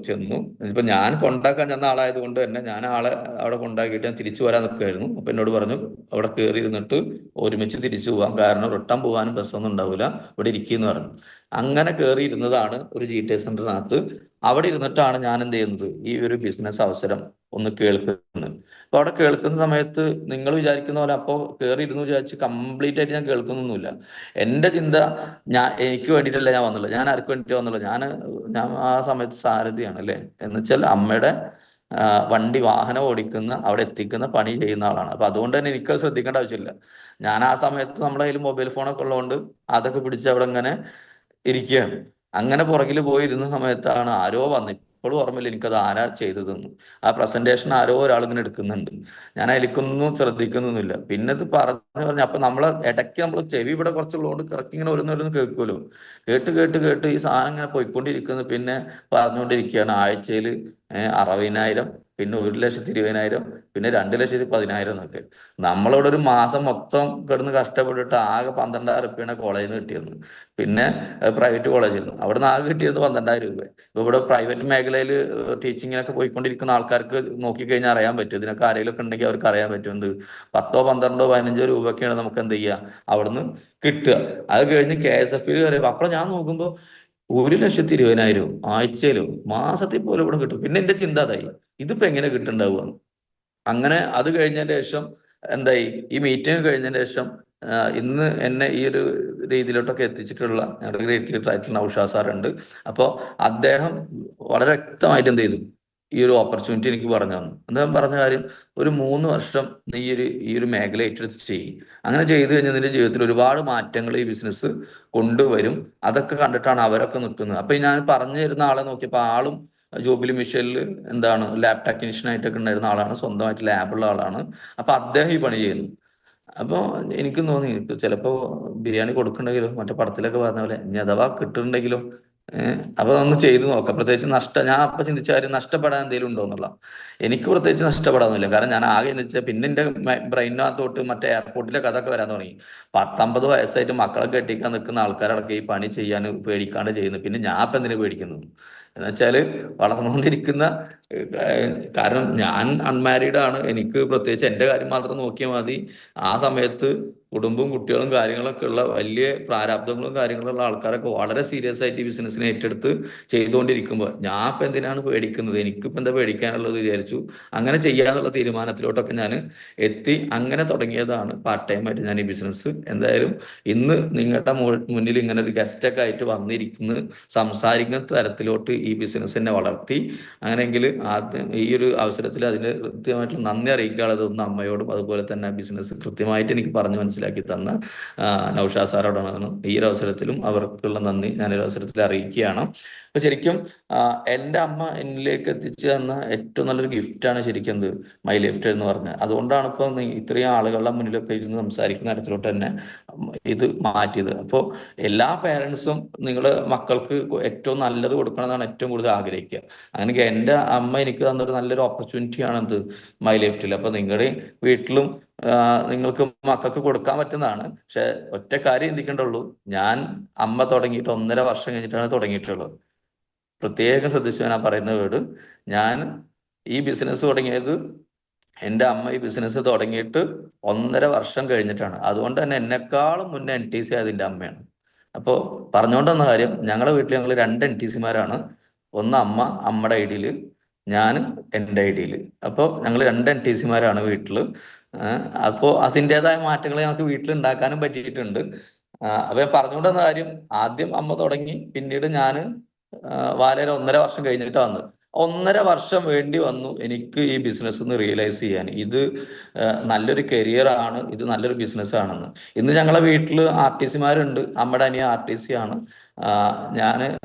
ചെന്നു. ഇപ്പൊ ഞാൻ കൊണ്ടാക്കാൻ ചെന്ന ആളായത് കൊണ്ട് തന്നെ ഞാൻ ആളെ അവിടെ കൊണ്ടാക്കിയിട്ട് ഞാൻ തിരിച്ചു വരാൻ നിൽക്കുമായിരുന്നു. അപ്പൊ എന്നോട് പറഞ്ഞു അവിടെ കയറി ഇരുന്നിട്ട് ഒരുമിച്ച് തിരിച്ചു പോവാം, കാരണം റിട്ടേൺ പോകാനും ബസ്സൊന്നും ഉണ്ടാവില്ല, ഇവിടെ ഇരിക്കുന്നു പറഞ്ഞു. അങ്ങനെ കയറി ഇരുന്നതാണ് ഒരു GTS സെന്ററിനകത്ത്. അവിടെ ഇരുന്നിട്ടാണ് ഞാൻ എന്ത് ചെയ്യുന്നത്, ഈ ഒരു ബിസിനസ് അവസരം ഒന്ന് കേൾക്കുന്നത്. അപ്പൊ അവിടെ കേൾക്കുന്ന സമയത്ത് നിങ്ങൾ വിചാരിക്കുന്ന പോലെ അപ്പോ കയറി ഇരുന്ന് വിചാരിച്ച് കംപ്ലീറ്റ് ആയിട്ട് ഞാൻ കേൾക്കുന്നൊന്നുമില്ല. എന്റെ ചിന്ത, എനിക്ക് വേണ്ടിയിട്ടല്ല ഞാൻ വന്നുള്ളൂ, ഞാൻ ആർക്ക് വേണ്ടിയിട്ട് വന്നുള്ളൂ, ഞാൻ ആ സമയത്ത് സാരഥിയാണ് അല്ലെ, എന്ന് വെച്ചാൽ അമ്മയുടെ വാഹനം ഓടിക്കുന്ന, അവിടെ എത്തിക്കുന്ന പണി ചെയ്യുന്ന ആളാണ്. അപ്പൊ അതുകൊണ്ട് തന്നെ എനിക്കത് ശ്രദ്ധിക്കേണ്ട ആവശ്യമില്ല. ഞാൻ ആ സമയത്ത് നമ്മുടെ കയ്യിൽ മൊബൈൽ ഫോണൊക്കെ ഉള്ളതുകൊണ്ട് അതൊക്കെ പിടിച്ച് അവിടെ ഇങ്ങനെ ഇരിക്കുകയാണ്. അങ്ങനെ പുറകിൽ പോയിരുന്ന സമയത്താണ് ആരോ വന്നിട്ട് ഇപ്പോഴും ഓർമ്മയില്ല എനിക്കത് ആരാ ചെയ്തതെന്ന്. ആ പ്രസന്റേഷൻ ആരോ ഒരാൾ ഇങ്ങനെ എടുക്കുന്നുണ്ട്, ഞാൻ അതിലേക്കൊന്നും ശ്രദ്ധിക്കുന്നൊന്നുമില്ല. പിന്നെ ഇത് പറഞ്ഞു അപ്പൊ നമ്മളെ ഇടയ്ക്ക് നമ്മൾ ചെവി ഇവിടെ കുറച്ചുള്ളതുകൊണ്ട് കറക്റ്റ് ഇങ്ങനെ ഓരോന്നോരോന്ന് കേൾക്കുമല്ലോ. കേട്ട് കേട്ട് കേട്ട് ഈ സാധനം ഇങ്ങനെ പോയിക്കൊണ്ടിരിക്കുന്നു. പിന്നെ പറഞ്ഞുകൊണ്ടിരിക്കുകയാണ് ആഴ്ചയിൽ 60,000, പിന്നെ 1,20,000, പിന്നെ 2,10,000 എന്നൊക്കെ. നമ്മളിവിടെ ഒരു മാസം മൊത്തം കിടന്ന് കഷ്ടപ്പെട്ടിട്ട് ആകെ 12,000 റുപ്യാണ് കോളേജിൽ നിന്ന് കിട്ടിയത്. പിന്നെ പ്രൈവറ്റ് കോളേജിൽ അവിടുന്ന് ആകെ കിട്ടിയത് 12,000 രൂപ. ഇപ്പൊ ഇവിടെ പ്രൈവറ്റ് മേഖലയിൽ ടീച്ചിങ്ങിനൊക്കെ പോയിക്കൊണ്ടിരിക്കുന്ന ആൾക്കാർക്ക് നോക്കിക്കഴിഞ്ഞാൽ അറിയാൻ പറ്റും. ഇതിനൊക്കെ ആരെങ്കിലും ഒക്കെ ഉണ്ടെങ്കിൽ അവർക്ക് അറിയാൻ പറ്റും എന്ത് 10, 12, 15 രൂപയൊക്കെയാണ് നമുക്ക് എന്ത് ചെയ്യുക അവിടുന്ന് കിട്ടുക. അത് കഴിഞ്ഞ് KSF കയറി അപ്പോൾ ഞാൻ നോക്കുമ്പോൾ 1,20,000 ആഴ്ചയിലോ മാസത്തിൽ പോലും ഇവിടെ കിട്ടും. പിന്നെ എന്റെ ചിന്ത അതായി, ഇതിപ്പോ എങ്ങനെ കിട്ടുണ്ടാവുക. അങ്ങനെ അത് കഴിഞ്ഞതിന് ശേഷം എന്തായി, ഈ മീറ്റിംഗ് കഴിഞ്ഞതിന് ശേഷം ഇന്ന് എന്നെ ഈ ഒരു രീതിയിലോട്ടൊക്കെ എത്തിച്ചിട്ടുള്ള ഞങ്ങളുടെ ഗ്രേറ്റ് ലീഡർ ആയിട്ടുള്ള നൗഷാദ് സാറുണ്ട്. അപ്പോൾ അദ്ദേഹം വളരെ വ്യക്തമായിട്ട് എന്ത് ചെയ്തു, ഈ ഒരു ഓപ്പർച്യൂണിറ്റി എനിക്ക് പറഞ്ഞു തന്നു. അദ്ദേഹം പറഞ്ഞ കാര്യം, ഒരു 3 വർഷം നീ ഈ ഒരു മേഖല ഏറ്റെടുത്ത് ചെയ്യും. അങ്ങനെ ചെയ്തു കഴിഞ്ഞാൽ നിന്റെ ജീവിതത്തിൽ ഒരുപാട് മാറ്റങ്ങൾ ഈ ബിസിനസ് കൊണ്ടുവരും. അതൊക്കെ കണ്ടിട്ടാണ് അവരൊക്കെ നിൽക്കുന്നത്. അപ്പൊ ഞാൻ പറഞ്ഞു തരുന്ന ആളെ നോക്കിയപ്പോൾ ആളും ജോബിലി മിഷനിൽ എന്താണ് ലാബ് ടെക്നീഷ്യൻ ആയിട്ടൊക്കെ ഉണ്ടായിരുന്ന ആളാണ്, സ്വന്തമായിട്ട് ലാബുള്ള ആളാണ്. അപ്പൊ അദ്ദേഹം ഈ പണി ചെയ്യുന്നു. അപ്പൊ എനിക്കും തോന്നി ചിലപ്പോ ബിരിയാണി കൊടുക്കണ്ടെങ്കിലോ, മറ്റേ പടത്തിലൊക്കെ പറഞ്ഞ പോലെ ഇനി അഥവാ കിട്ടുന്നുണ്ടെങ്കിലോ. അപ്പൊ ഒന്ന് ചെയ്തു നോക്കാം. പ്രത്യേകിച്ച് ഞാൻ അപ്പൊ ചിന്തിച്ച കാര്യം, നഷ്ടപ്പെടാൻ എന്തെങ്കിലും ഉണ്ടോ എന്നുള്ള. എനിക്ക് പ്രത്യേകിച്ച് നഷ്ടപ്പെടാനൊന്നുമില്ല. കാരണം ഞാൻ ആകെ ചിന്തിച്ചാൽ പിന്നെ എന്റെ ബ്രെയിനകത്തോട്ട് മറ്റേ എയർപോർട്ടിലെ കഥ ഒക്കെ വരാൻ തുടങ്ങി. 10, 50 വയസ്സായിട്ട് മക്കളെ കെട്ടിക്കാൻ നിൽക്കുന്ന ആൾക്കാരടക്കം ഈ പണി ചെയ്യാൻ പേടിക്കാണ്ട് ചെയ്യുന്നു. പിന്നെ ഞാൻ ഇപ്പൊ എന്തിനു പേടിക്കുന്നത് എന്ന് വെച്ചാല്, വളർന്നുകൊണ്ടിരിക്കുന്ന കാരണം ഞാൻ അൺമാരീഡ് ആണ്. എനിക്ക് പ്രത്യേകിച്ച് എന്റെ കാര്യം മാത്രം നോക്കിയാൽ മതി. ആ സമയത്ത് കുടുംബവും കുട്ടികളും കാര്യങ്ങളൊക്കെ ഉള്ള വലിയ പ്രാരാബ്ദങ്ങളും കാര്യങ്ങളുള്ള ആൾക്കാരൊക്കെ വളരെ സീരിയസ് ആയിട്ട് ഈ ബിസിനസ്സിനെ ഏറ്റെടുത്ത് ചെയ്തുകൊണ്ടിരിക്കുമ്പോൾ ഞാൻ ഇപ്പൊ എന്തിനാണ് പേടിക്കുന്നത്, എനിക്കിപ്പോ എന്താ പേടിക്കാനുള്ളത് വിചാരിച്ചു. അങ്ങനെ ചെയ്യാന്നുള്ള തീരുമാനത്തിലോട്ടൊക്കെ ഞാൻ എത്തി. അങ്ങനെ തുടങ്ങിയതാണ് പാർട്ട് ടൈം ആയിട്ട് ഞാൻ ഈ ബിസിനസ്. എന്തായാലും ഇന്ന് നിങ്ങളുടെ മുന്നിൽ ഇങ്ങനെ ഒരു ഗസ്റ്റ് ഒക്കെ ആയിട്ട് വന്നിരിക്കുന്നത് സംസാരിക്കുന്ന തരത്തിലോട്ട് ഈ ബിസിനസ് എന്നെ വളർത്തി. അങ്ങനെയെങ്കിൽ ആദ്യം ഈ ഒരു അവസരത്തിൽ അതിന് കൃത്യമായിട്ട് നന്ദി അറിയിക്കാനുള്ളത് ഒന്ന് അമ്മയോടും, അതുപോലെ തന്നെ ബിസിനസ് കൃത്യമായിട്ട് എനിക്ക് പറഞ്ഞു മനസ്സിലാക്കി തന്ന നൗഷാദ് സാറോടാണ്. ഈ ഒരു അവസരത്തിലും അവർക്കുള്ള നന്ദി ഞാനൊരു അവസരത്തിൽ അറിയിക്കുകയാണ്. അപ്പൊ ശരിക്കും എൻ്റെ അമ്മ എന്നിലേക്ക് എത്തിച്ചു തന്ന ഏറ്റവും നല്ലൊരു ഗിഫ്റ്റാണ് ശരിക്കും എന്ത് മൈ ലിഫ്റ്റ് എന്ന് പറഞ്ഞത്. അതുകൊണ്ടാണ് ഇപ്പൊ ഇത്രയും ആളുകളുടെ മുന്നിലൊക്കെ ഇരുന്ന് സംസാരിക്കുന്ന തരത്തിലോട്ട് തന്നെ ഇത് മാറ്റിയത്. അപ്പോൾ എല്ലാ പേരൻസും നിങ്ങള് മക്കൾക്ക് ഏറ്റവും നല്ലത് കൊടുക്കണം എന്നാണ് ഏറ്റവും കൂടുതൽ ആഗ്രഹിക്കുക. അങ്ങനെ എൻ്റെ അമ്മ എനിക്ക് തന്നൊരു നല്ലൊരു ഓപ്പർച്യൂണിറ്റിയാണ് എന്ത് മൈ ലിഫ്റ്റിൽ. അപ്പൊ നിങ്ങളുടെ വീട്ടിലും നിങ്ങൾക്ക് മക്കൾക്ക് കൊടുക്കാൻ പറ്റുന്നതാണ്. പക്ഷെ ഒറ്റ കാര്യം ചിന്തിക്കേണ്ടുള്ളൂ, ഞാൻ അമ്മ തുടങ്ങിയിട്ട് 1.5 വർഷം കഴിഞ്ഞിട്ടാണ് തുടങ്ങിയിട്ടുള്ളത്. പ്രത്യേകം ശ്രദ്ധിച്ചു ഞാൻ പറയുന്ന വീട്, ഞാൻ ഈ ബിസിനസ് തുടങ്ങിയത് എൻ്റെ അമ്മ ഈ ബിസിനസ് തുടങ്ങിയിട്ട് 1.5 വർഷം കഴിഞ്ഞിട്ടാണ്. അതുകൊണ്ട് തന്നെ എന്നെക്കാളും മുന്നേ NTC ആയത് അമ്മയാണ്. അപ്പോൾ പറഞ്ഞുകൊണ്ട് വന്ന കാര്യം, ഞങ്ങളുടെ വീട്ടിൽ ഞങ്ങൾ 2 NTCമാരാണ്. ഒന്ന് അമ്മ അമ്മയുടെ ഐഡിയിൽ, ഞാൻ എൻ്റെ ഐഡിയിൽ. അപ്പോൾ ഞങ്ങൾ 2 NTCമാരാണ് വീട്ടില്. അപ്പോൾ അതിൻ്റെതായ മാറ്റങ്ങൾ ഞങ്ങൾക്ക് വീട്ടിൽ ഉണ്ടാക്കാനും പറ്റിയിട്ടുണ്ട്. അപ്പൊ ഞാൻ പറഞ്ഞുകൊണ്ട് വന്ന കാര്യം, ആദ്യം അമ്മ തുടങ്ങി, പിന്നീട് ഞാൻ വളരെ 1.5 വർഷം കഴിഞ്ഞിട്ടാണ് വന്നത്. 1.5 വർഷം വേണ്ടി വന്നു എനിക്ക് ഈ ബിസിനസ് ഒന്ന് റിയലൈസ് ചെയ്യാൻ. ഇത് നല്ലൊരു കരിയർ ആണ്, ഇത് നല്ലൊരു ബിസിനസ് ആണെന്ന്. ഇന്ന് ഞങ്ങളെ വീട്ടിൽ RTCമാരുണ്ട്. അമ്മയുടെ അനിയ RTC ആണ്, ഞാൻ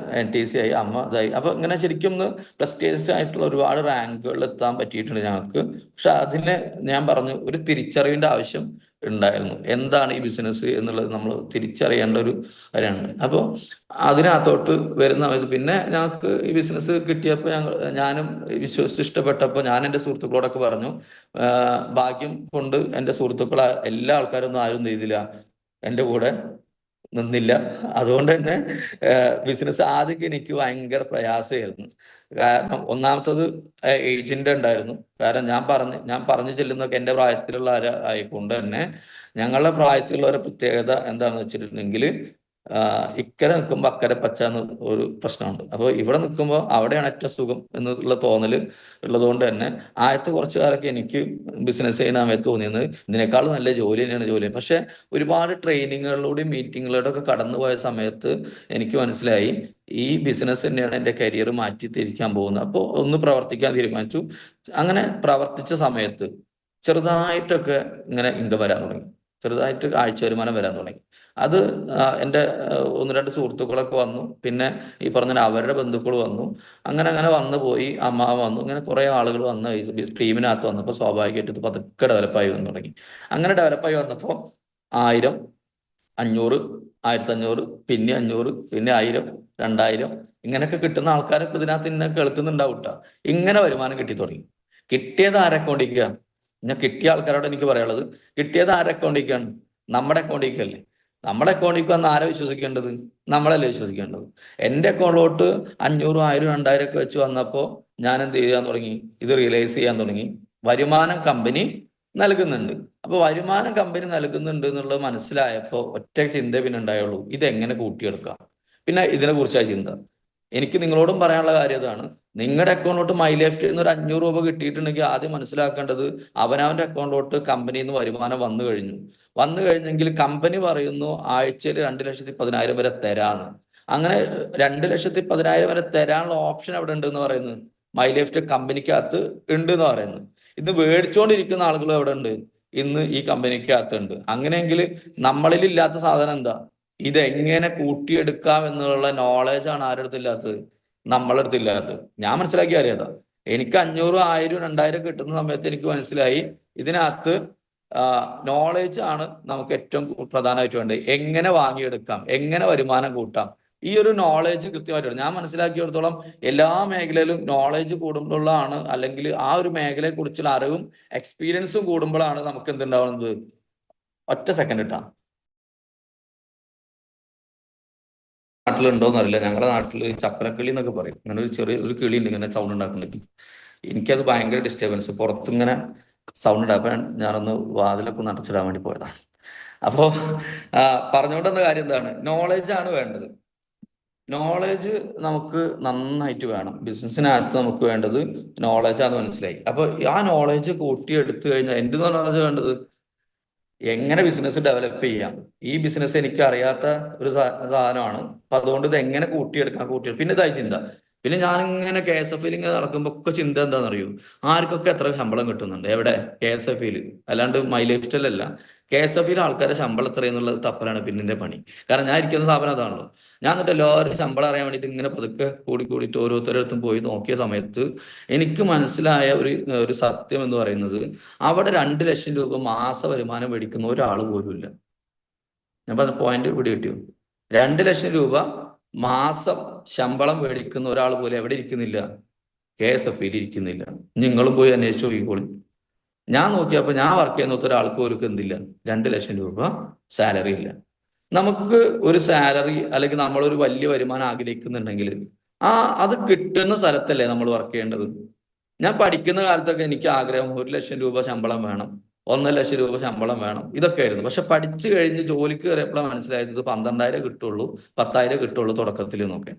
NTC ആയി, അമ്മ ഇതായി. അപ്പൊ ഇങ്ങനെ ശരിക്കും പ്രസ്റ്റീജിയസ് ആയിട്ടുള്ള ഒരുപാട് റാങ്കുകളിൽ എത്താൻ പറ്റിയിട്ടുണ്ട് ഞങ്ങൾക്ക്. പക്ഷെ അതിന് ഞാൻ പറഞ്ഞു, ഒരു തിരിച്ചറിവിന്റെ ആവശ്യം ഉണ്ടായിരുന്നു. എന്താണ് ഈ ബിസിനസ് എന്നുള്ളത് നമ്മൾ തിരിച്ചറിയേണ്ട ഒരു കാര്യമാണ്. അപ്പോൾ അതിനകത്തോട്ട് വരുന്ന സമയത്ത് പിന്നെ ഞങ്ങൾക്ക് ഈ ബിസിനസ് കിട്ടിയപ്പോൾ ഞാനും വിശ്വസിച്ച് ഇഷ്ടപ്പെട്ടപ്പോൾ ഞാൻ എൻ്റെ സുഹൃത്തുക്കളോടൊക്കെ പറഞ്ഞു. ഭാഗ്യം കൊണ്ട് എൻ്റെ സുഹൃത്തുക്കളെ എല്ലാ ആൾക്കാരൊന്നും ആരും ചെയ്തില്ല, എൻ്റെ കൂടെ നിന്നില്ല. അതുകൊണ്ട് തന്നെ ബിസിനസ് ആദ്യം എനിക്ക് ഭയങ്കര പ്രയാസമായിരുന്നു. കാരണം ഒന്നാമത്തത് ഏജന്റ് ഉണ്ടായിരുന്നു. കാരണം ഞാൻ പറഞ്ഞു ചെല്ലുന്നൊക്കെ എൻ്റെ പ്രായത്തിലുള്ള ആയതുകൊണ്ട് തന്നെ ഞങ്ങളുടെ പ്രായത്തിലുള്ള ഒരു പ്രത്യേകത എന്താണെന്ന് വെച്ചിട്ടുണ്ടെങ്കിൽ, ഇക്കരെ നിൽക്കുമ്പോൾ അക്കരെ പച്ച എന്ന് ഒരു പ്രശ്നമുണ്ട്. അപ്പോൾ ഇവിടെ നിൽക്കുമ്പോൾ അവിടെയാണ് ഏറ്റവും സുഖം എന്നുള്ള തോന്നല് ഉള്ളതുകൊണ്ട് തന്നെ ആദ്യത്തെ കുറച്ചു കാലമൊക്കെ എനിക്ക് ബിസിനസ് ചെയ്യുന്ന സമയത്ത് തോന്നിയത് ഇതിനേക്കാളും നല്ല ജോലി തന്നെയാണ് ജോലി. പക്ഷെ ഒരുപാട് ട്രെയിനിങ്ങുകളിലൂടെയും മീറ്റിങ്ങുകളിലൂടെ ഒക്കെ കടന്നുപോയ സമയത്ത് എനിക്ക് മനസ്സിലായി ഈ ബിസിനസ് തന്നെയാണ് എൻ്റെ കരിയർ മാറ്റി തിരിക്കാൻ പോകുന്നത്. അപ്പോൾ ഒന്ന് പ്രവർത്തിക്കാൻ തീരുമാനിച്ചു. അങ്ങനെ പ്രവർത്തിച്ച സമയത്ത് ചെറുതായിട്ടൊക്കെ ഇങ്ങനെ ഇൻകം വരാൻ തുടങ്ങി. ചെറുതായിട്ട് ആഴ്ച വരുമാനം വരാൻ തുടങ്ങി. അത് എൻ്റെ 1-2 സുഹൃത്തുക്കളൊക്കെ വന്നു. പിന്നെ ഈ പറഞ്ഞ അവരുടെ ബന്ധുക്കൾ വന്നു. അങ്ങനെ അങ്ങനെ വന്നു പോയി. അമ്മാവൻ വന്നു. ഇങ്ങനെ കുറെ ആളുകൾ വന്ന് ടീമിനകത്ത് വന്നപ്പോൾ സ്വാഭാവികമായിട്ട് ഇത് പതുക്കെ ഡെവലപ്പായി വന്നു തുടങ്ങി. അങ്ങനെ ഡെവലപ്പായി വന്നപ്പോൾ 1000, 500, 1500, പിന്നെ 500, പിന്നെ 1000, 2000 ഇങ്ങനെയൊക്കെ കിട്ടുന്ന ആൾക്കാരൊക്കെ ഇതിനകത്ത് ഇന്നെ കേൾക്കുന്നുണ്ടാവും ട്ടോ. ഇങ്ങനെ വരുമാനം കിട്ടി തുടങ്ങി. കിട്ടിയത് ആരെ അക്കൗണ്ടിലേക്കാ? ഞാൻ കിട്ടിയ ആൾക്കാരോട് എനിക്ക് പറയാനുള്ളത്, കിട്ടിയത് ആരെ അക്കൗണ്ടിലേക്കാണ്? നമ്മുടെ അക്കൗണ്ടിലേക്കല്ലേ. നമ്മുടെ അക്കൗണ്ടിലേക്ക് വന്ന് ആരെ വിശ്വസിക്കേണ്ടത്? നമ്മളല്ലേ വിശ്വസിക്കേണ്ടത്. എൻ്റെ അക്കൗണ്ടിലോട്ട് 500, 1000, 2000 ഒക്കെ വെച്ച് വന്നപ്പോൾ ഞാൻ എന്ത് ചെയ്യാൻ തുടങ്ങി? ഇത് റിയലൈസ് ചെയ്യാൻ തുടങ്ങി. വരുമാനം കമ്പനി നൽകുന്നുണ്ട്. അപ്പൊ വരുമാനം കമ്പനി നൽകുന്നുണ്ട് എന്നുള്ളത് മനസ്സിലായപ്പോൾ ഒറ്റ ചിന്ത പിന്നെ ഉണ്ടായുള്ളൂ, ഇതെങ്ങനെ കൂട്ടിയെടുക്കാം. പിന്നെ ഇതിനെ കുറിച്ചാണ് ചിന്ത. എനിക്ക് നിങ്ങളോടും പറയാനുള്ള കാര്യം അതാണ്. നിങ്ങളുടെ അക്കൗണ്ടിലോട്ട് മൈലേഫ്റ്റ് നിന്ന് ഒരു 500 രൂപ കിട്ടിയിട്ടുണ്ടെങ്കിൽ ആദ്യം മനസ്സിലാക്കേണ്ടത് അവനവന്റെ അക്കൗണ്ടിലോട്ട് കമ്പനിയിൽ നിന്ന് വരുമാനം വന്നു കഴിഞ്ഞെങ്കിൽ കമ്പനി പറയുന്നു ആഴ്ചയിൽ 2,10,000 വരെ തരാന്ന്. അങ്ങനെ 2,10,000 വരെ തരാനുള്ള ഓപ്ഷൻ അവിടെ ഉണ്ട് എന്ന് പറയുന്നത് മൈലേഫ്റ്റ് കമ്പനിക്കകത്ത് ഉണ്ട് എന്ന് പറയുന്നത്. ഇത് മേടിച്ചുകൊണ്ടിരിക്കുന്ന ആളുകൾ എവിടെ ഉണ്ട്? ഇന്ന് ഈ കമ്പനിക്കകത്തുണ്ട്. അങ്ങനെയെങ്കിൽ നമ്മളിൽ ഇല്ലാത്ത സാധനം എന്താ? ഇതെങ്ങനെ കൂട്ടിയെടുക്കാം എന്നുള്ള നോളജാണ് ആരുടെ അടുത്തില്ലാത്തത്? നമ്മളെ അടുത്തില്ലാത്തത്. ഞാൻ മനസ്സിലാക്കിയ കാര്യം അതാ. എനിക്ക് 500, 1000, 2000 കിട്ടുന്ന സമയത്ത് എനിക്ക് മനസ്സിലായി ഇതിനകത്ത് നോളേജ് ആണ് നമുക്ക് ഏറ്റവും പ്രധാനമായിട്ട് വേണ്ടത്. എങ്ങനെ വാങ്ങിയെടുക്കാം, എങ്ങനെ വരുമാനം കൂട്ടാം, ഈ ഒരു നോളേജ് കൃത്യമായിട്ട് ഞാൻ മനസ്സിലാക്കിയെടുത്തോളം എല്ലാ മേഖലയിലും നോളേജ് കൂടുമ്പോഴാണ്, അല്ലെങ്കിൽ ആ ഒരു മേഖലയെ കുറിച്ചുള്ള അറിവും എക്സ്പീരിയൻസും കൂടുമ്പോഴാണ് നമുക്ക് എന്തുണ്ടാവുന്നത്. ഒറ്റ സെക്കൻഡ് ഇട്ടാ നാട്ടിലുണ്ടോന്ന് അറിയില്ല. ഞങ്ങളുടെ നാട്ടിൽ ചപ്പലക്കിളി എന്നൊക്കെ പറയും. അങ്ങനെ ഒരു ചെറിയ ഒരു കിളി ഉണ്ട് ഇങ്ങനെ സൗണ്ട് ഉണ്ടാക്കുന്നുണ്ട്. എനിക്കത് ഭയങ്കര ഡിസ്റ്റർബൻസ്, പുറത്തിങ്ങനെ സൗണ്ട് ഉണ്ടാക്കാൻ ഞാനൊന്ന് വാതിലൊക്കെ ഒന്ന് അടച്ചിടാൻ വേണ്ടി പോയതാണ്. അപ്പോ പറഞ്ഞുകൊണ്ടെന്ന കാര്യം എന്താണ്? നോളേജ് ആണ് വേണ്ടത്. നോളേജ് നമുക്ക് നന്നായിട്ട് വേണം. ബിസിനസ്സിനകത്ത് നമുക്ക് വേണ്ടത് നോളേജാന്ന് മനസ്സിലായി. അപ്പൊ ആ നോളേജ് കൂട്ടിയെടുത്തു കഴിഞ്ഞാൽ എന്ത് നോളേജ് വേണ്ടത്? എങ്ങനെ ബിസിനസ് ഡെവലപ്പ് ചെയ്യാം. ഈ ബിസിനസ് എനിക്ക് അറിയാത്ത ഒരു സാധനമാണ്. അപ്പൊ അതുകൊണ്ട് ഇത് എങ്ങനെ കൂട്ടിയെടുക്കാം. പിന്നെ ഇതായി ചിന്ത. പിന്നെ ഞാനിങ്ങനെ KSF-ൽ ഇങ്ങനെ നടക്കുമ്പോ ഒക്കെ ചിന്ത എന്താണെന്നറിയൂ? ആർക്കൊക്കെ എത്ര ശമ്പളം കിട്ടുന്നുണ്ട്? എവിടെ? KSF-ൽ. അല്ലാണ്ട് മൈലേഫ്റ്റിലല്ല. KSF-ൽ ആൾക്കാരുടെ ശമ്പളം എത്രയെന്നുള്ളത് തപ്പലാണ് പിന്നിന്റെ പണി. കാരണം ഞാൻ ഇരിക്കുന്ന സ്ഥാപനം അതാണല്ലോ. ഞാൻ എന്നിട്ട് എല്ലാവരും ശമ്പളം അറിയാൻ വേണ്ടിയിട്ട് ഇങ്ങനെ പതുക്കെ കൂടിയിട്ട് ഓരോരുത്തരടുത്തും പോയി നോക്കിയ സമയത്ത് എനിക്ക് മനസ്സിലായ ഒരു സത്യം എന്ന് പറയുന്നത്, അവിടെ 2 ലക്ഷം രൂപ മാസ വരുമാനം മേടിക്കുന്ന ഒരാൾ പോലും ഇല്ല. ഞാൻ പറഞ്ഞ പോയിന്റ് ഇവിടെ കിട്ടിയോ? 2 ലക്ഷം രൂപ മാസം ശമ്പളം മേടിക്കുന്ന ഒരാൾ പോലും എവിടെ ഇരിക്കുന്നില്ല? KSF-ൽ ഇരിക്കുന്നില്ല. നിങ്ങളും പോയി അന്വേഷിച്ച് നോക്കിക്കോളി. ഞാൻ നോക്കിയപ്പോൾ ഞാൻ വർക്ക് ചെയ്യുന്ന ഒരാൾക്ക് പോലും എന്തില്ല? 2 ലക്ഷം രൂപ സാലറി ഇല്ല. നമുക്ക് ഒരു സാലറി അല്ലെങ്കിൽ നമ്മളൊരു വലിയ വരുമാനം ആഗ്രഹിക്കുന്നുണ്ടെങ്കിൽ അത് കിട്ടുന്ന സ്ഥലത്തല്ലേ നമ്മൾ വർക്ക് ചെയ്യേണ്ടത്. ഞാൻ പഠിക്കുന്ന കാലത്തൊക്കെ എനിക്ക് ആഗ്രഹം 1 ലക്ഷം രൂപ ശമ്പളം വേണം, 1.5 ലക്ഷം രൂപ ശമ്പളം വേണം, ഇതൊക്കെ ആയിരുന്നു. പക്ഷെ പഠിച്ചു കഴിഞ്ഞ് ജോലിക്ക് കയറിയപ്പോഴാണ് മനസ്സിലായത് 12,000 കിട്ടുള്ളൂ, 10,000 കിട്ടുള്ളൂ തുടക്കത്തിൽ എന്നൊക്കെ.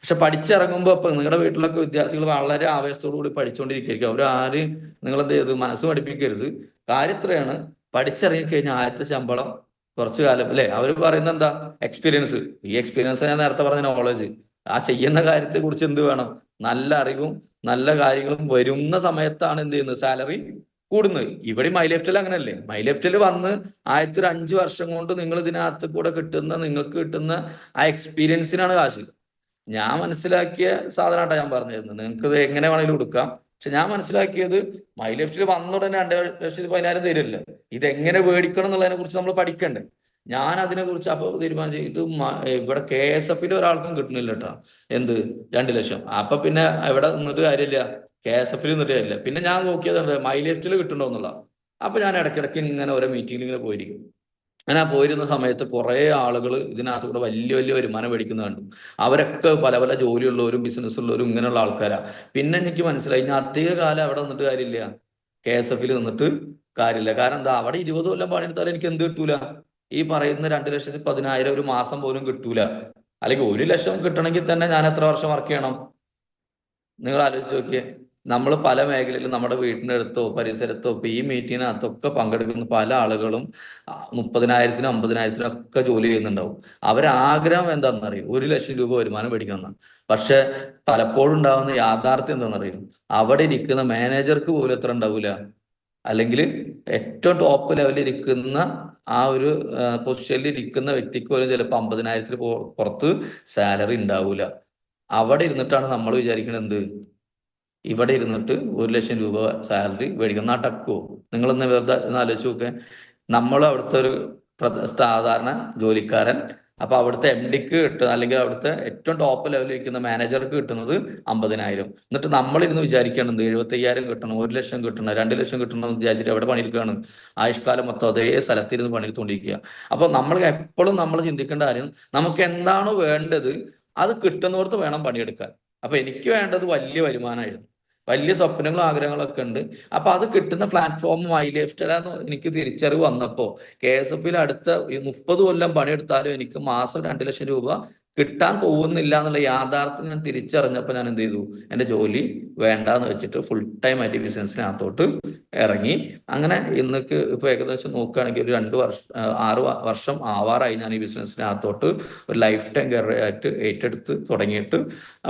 പക്ഷെ പഠിച്ചിറങ്ങുമ്പോൾ ഇപ്പൊ നിങ്ങളുടെ വീട്ടിലൊക്കെ വിദ്യാർത്ഥികൾ വളരെ ആവേശത്തോടു കൂടി പഠിച്ചുകൊണ്ടിരിക്കും. അവരാര് നിങ്ങളെന്ത് ചെയ്ത് മനസ്സ് പഠിപ്പിക്കരുത്. കാര്യത്രയാണ്, പഠിച്ചിറങ്ങിക്കഴിഞ്ഞാൽ ആദ്യത്തെ ശമ്പളം കുറച്ചു കാലം അല്ലെ അവർ പറയുന്നത് എന്താ? എക്സ്പീരിയൻസ്. ഈ എക്സ്പീരിയൻസ് ഞാൻ നേരത്തെ പറഞ്ഞ നോളജ്. ആ ചെയ്യുന്ന കാര്യത്തെ കുറിച്ച് എന്ത് വേണം? നല്ല അറിവും നല്ല കാര്യങ്ങളും വരുന്ന സമയത്താണ് എന്ത് ചെയ്യുന്നത്? സാലറി കൂടുന്നത്. ഇവിടെ മൈലേഫ്റ്റിൽ അങ്ങനെയല്ലേ? മൈലേഫ്റ്റിൽ വന്ന് ആദ്യത്തെ ഒരു 5 വർഷം കൊണ്ട് നിങ്ങൾ ഇതിനകത്ത് കൂടെ നിങ്ങൾക്ക് കിട്ടുന്ന ആ എക്സ്പീരിയൻസിനാണ് കാശ്. ഞാൻ മനസ്സിലാക്കിയ സാധനമായിട്ടാ ഞാൻ പറഞ്ഞിരുന്നത്. നിങ്ങൾക്ക് ഇത് എങ്ങനെ വേണമെങ്കിലും കൊടുക്കാം. പക്ഷെ ഞാൻ മനസ്സിലാക്കിയത് മൈലേഫ്റ്റിൽ വന്ന ഉടനെ 2,10,000 തരില്ല. ഇതെങ്ങനെ മേടിക്കണം എന്നുള്ളതിനെ കുറിച്ച് നമ്മൾ പഠിക്കണ്ടേ. ഞാൻ അതിനെ കുറിച്ച് അപ്പോൾ തീരുമാനിച്ചു, ഇത് ഇവിടെ KSF-ൽ ഒരാൾക്കും കിട്ടുന്നില്ല കേട്ടോ. എന്ത് 2 ലക്ഷം. അപ്പൊ പിന്നെ എവിടെ നിന്നിട്ട് കാര്യമില്ല, KSF-ൽ നിന്നിട്ട് കാര്യമില്ല. പിന്നെ ഞാൻ നോക്കിയത് മൈലേഫ്റ്റിൽ കിട്ടുന്നുണ്ടോ എന്നുള്ള. അപ്പൊ ഞാൻ ഇടയ്ക്കിടയ്ക്ക് ഇങ്ങനെ ഓരോ മീറ്റിങ്ങിൽ ഇങ്ങനെ പോയിരിക്കും. അങ്ങനെ പോയിരുന്ന സമയത്ത് കുറെ ആളുകൾ ഇതിനകത്ത് കൂടെ വലിയ വലിയ വരുമാനം മേടിക്കുന്ന കണ്ടു. അവരൊക്കെ പല പല ജോലിയുള്ളവരും ബിസിനസ് ഉള്ളവരും ഇങ്ങനെയുള്ള ആൾക്കാരാ. പിന്നെ എനിക്ക് മനസ്സിലായി ഞാൻ അധിക കാലം അവിടെ നിന്നിട്ട് കാര്യമില്ല, KSF-ൽ നിന്നിട്ട് കാര്യമില്ല. കാരണം എന്താ? അവിടെ 20 കൊല്ലം പണിയെടുത്താലും എനിക്ക് എന്ത് കിട്ടൂല? ഈ പറയുന്ന 2,10,000 ഒരു മാസം പോലും കിട്ടൂല. അല്ലെങ്കിൽ 1 ലക്ഷം കിട്ടണമെങ്കിൽ തന്നെ ഞാൻ എത്ര വർഷം വർക്ക് ചെയ്യണം? നിങ്ങൾ ആലോചിച്ച് നോക്കിയേ. നമ്മൾ പല മേഖലയിലും നമ്മുടെ വീടിന്റെ അടുത്തോ പരിസരത്തോ ഇപ്പൊ ഈ മീറ്റിങ്ങിനകത്തൊക്കെ പങ്കെടുക്കുന്ന പല ആളുകളും 30,000-നും 50,000-നും ഒക്കെ ജോലി ചെയ്യുന്നുണ്ടാവും. അവരാഗ്രഹം എന്താണെന്നറിയും? 1 ലക്ഷം രൂപ വരുമാനം മേടിക്കണം എന്നാണ്. പക്ഷെ പലപ്പോഴും ഉണ്ടാവുന്ന യാഥാർത്ഥ്യം എന്താണെന്നറിയും? അവിടെ ഇരിക്കുന്ന മാനേജർക്ക് പോലും എത്ര ഉണ്ടാവൂല? അല്ലെങ്കിൽ ഏറ്റവും ടോപ്പ് ലെവലിൽ ഇരിക്കുന്ന ആ ഒരു പൊസിഷനിൽ ഇരിക്കുന്ന വ്യക്തിക്ക് പോലും ചിലപ്പോൾ 50,000 പുറത്ത് സാലറി ഉണ്ടാവൂല. അവിടെ ഇരുന്നിട്ടാണ് നമ്മൾ വിചാരിക്കുന്നത് എന്ത്, ഇവിടെ ഇരുന്നിട്ട് 1,00,000 രൂപ സാലറി മേടിക്കണം. നടക്കുവോ? നിങ്ങളൊന്ന് വെറുതെ ഒന്ന് ആലോചിച്ച് നോക്കെ. നമ്മൾ അവിടുത്തെ ഒരു സാധാരണ ജോലിക്കാരൻ, അപ്പൊ അവിടുത്തെ MD-ക്ക് കിട്ടുക, അല്ലെങ്കിൽ അവിടുത്തെ ഏറ്റവും ടോപ്പ് ലെവലിൽ ഇരിക്കുന്ന മാനേജർക്ക് കിട്ടുന്നത് 50,000. എന്നിട്ട് നമ്മളിരുന്ന് വിചാരിക്കുകയാണെന്ത് 75,000 കിട്ടണം, 1,00,000 കിട്ടണം, 2,00,000 കിട്ടണം എന്ന് വിചാരിച്ചിട്ട് എവിടെ പണിയെടുക്കുകയാണ്? ആയുഷ്കാലം മൊത്തം അതേ സ്ഥലത്തിരുന്ന് പണിയെടുത്തുകൊണ്ടിരിക്കുക. അപ്പൊ നമ്മൾ എപ്പോഴും നമ്മൾ ചിന്തിക്കേണ്ട കാര്യം, നമുക്ക് എന്താണോ വേണ്ടത് അത് കിട്ടുന്നിടത്ത് വേണം പണിയെടുക്കാൻ. അപ്പൊ എനിക്ക് വേണ്ടത് വലിയ വരുമാനമായിരുന്നു, വലിയ സ്വപ്നങ്ങളും ആഗ്രഹങ്ങളൊക്കെ ഉണ്ട്. അപ്പൊ അത് കിട്ടുന്ന പ്ലാറ്റ്ഫോം മൈലൈഫ്സ്റ്റൈലാന്ന് എനിക്ക് തിരിച്ചറിവ് വന്നപ്പോ KSF-ൽ അടുത്ത 30 കൊല്ലം പണിയെടുത്താലും എനിക്ക് മാസം 2,00,000 രൂപ കിട്ടാൻ പോകുന്നില്ല എന്നുള്ള യാഥാർത്ഥ്യം ഞാൻ തിരിച്ചറിഞ്ഞപ്പോൾ ഞാൻ എന്ത് ചെയ്തു, എൻ്റെ ജോലി വേണ്ടാന്ന് വെച്ചിട്ട് ഫുൾ ടൈം ആയിട്ട് ബിസിനസ്സിനകത്തോട്ട് ഇറങ്ങി. അങ്ങനെ ഇന്നക്ക് ഇപ്പൊ ഏകദേശം നോക്കുകയാണെങ്കിൽ ഒരു 6 വർഷം ആവാറായി ഞാൻ ഈ ബിസിനസ്സിനകത്തോട്ട് ഒരു ലൈഫ് ടൈം കരിയർ ആയിട്ട് ഏറ്റെടുത്ത് തുടങ്ങിയിട്ട്.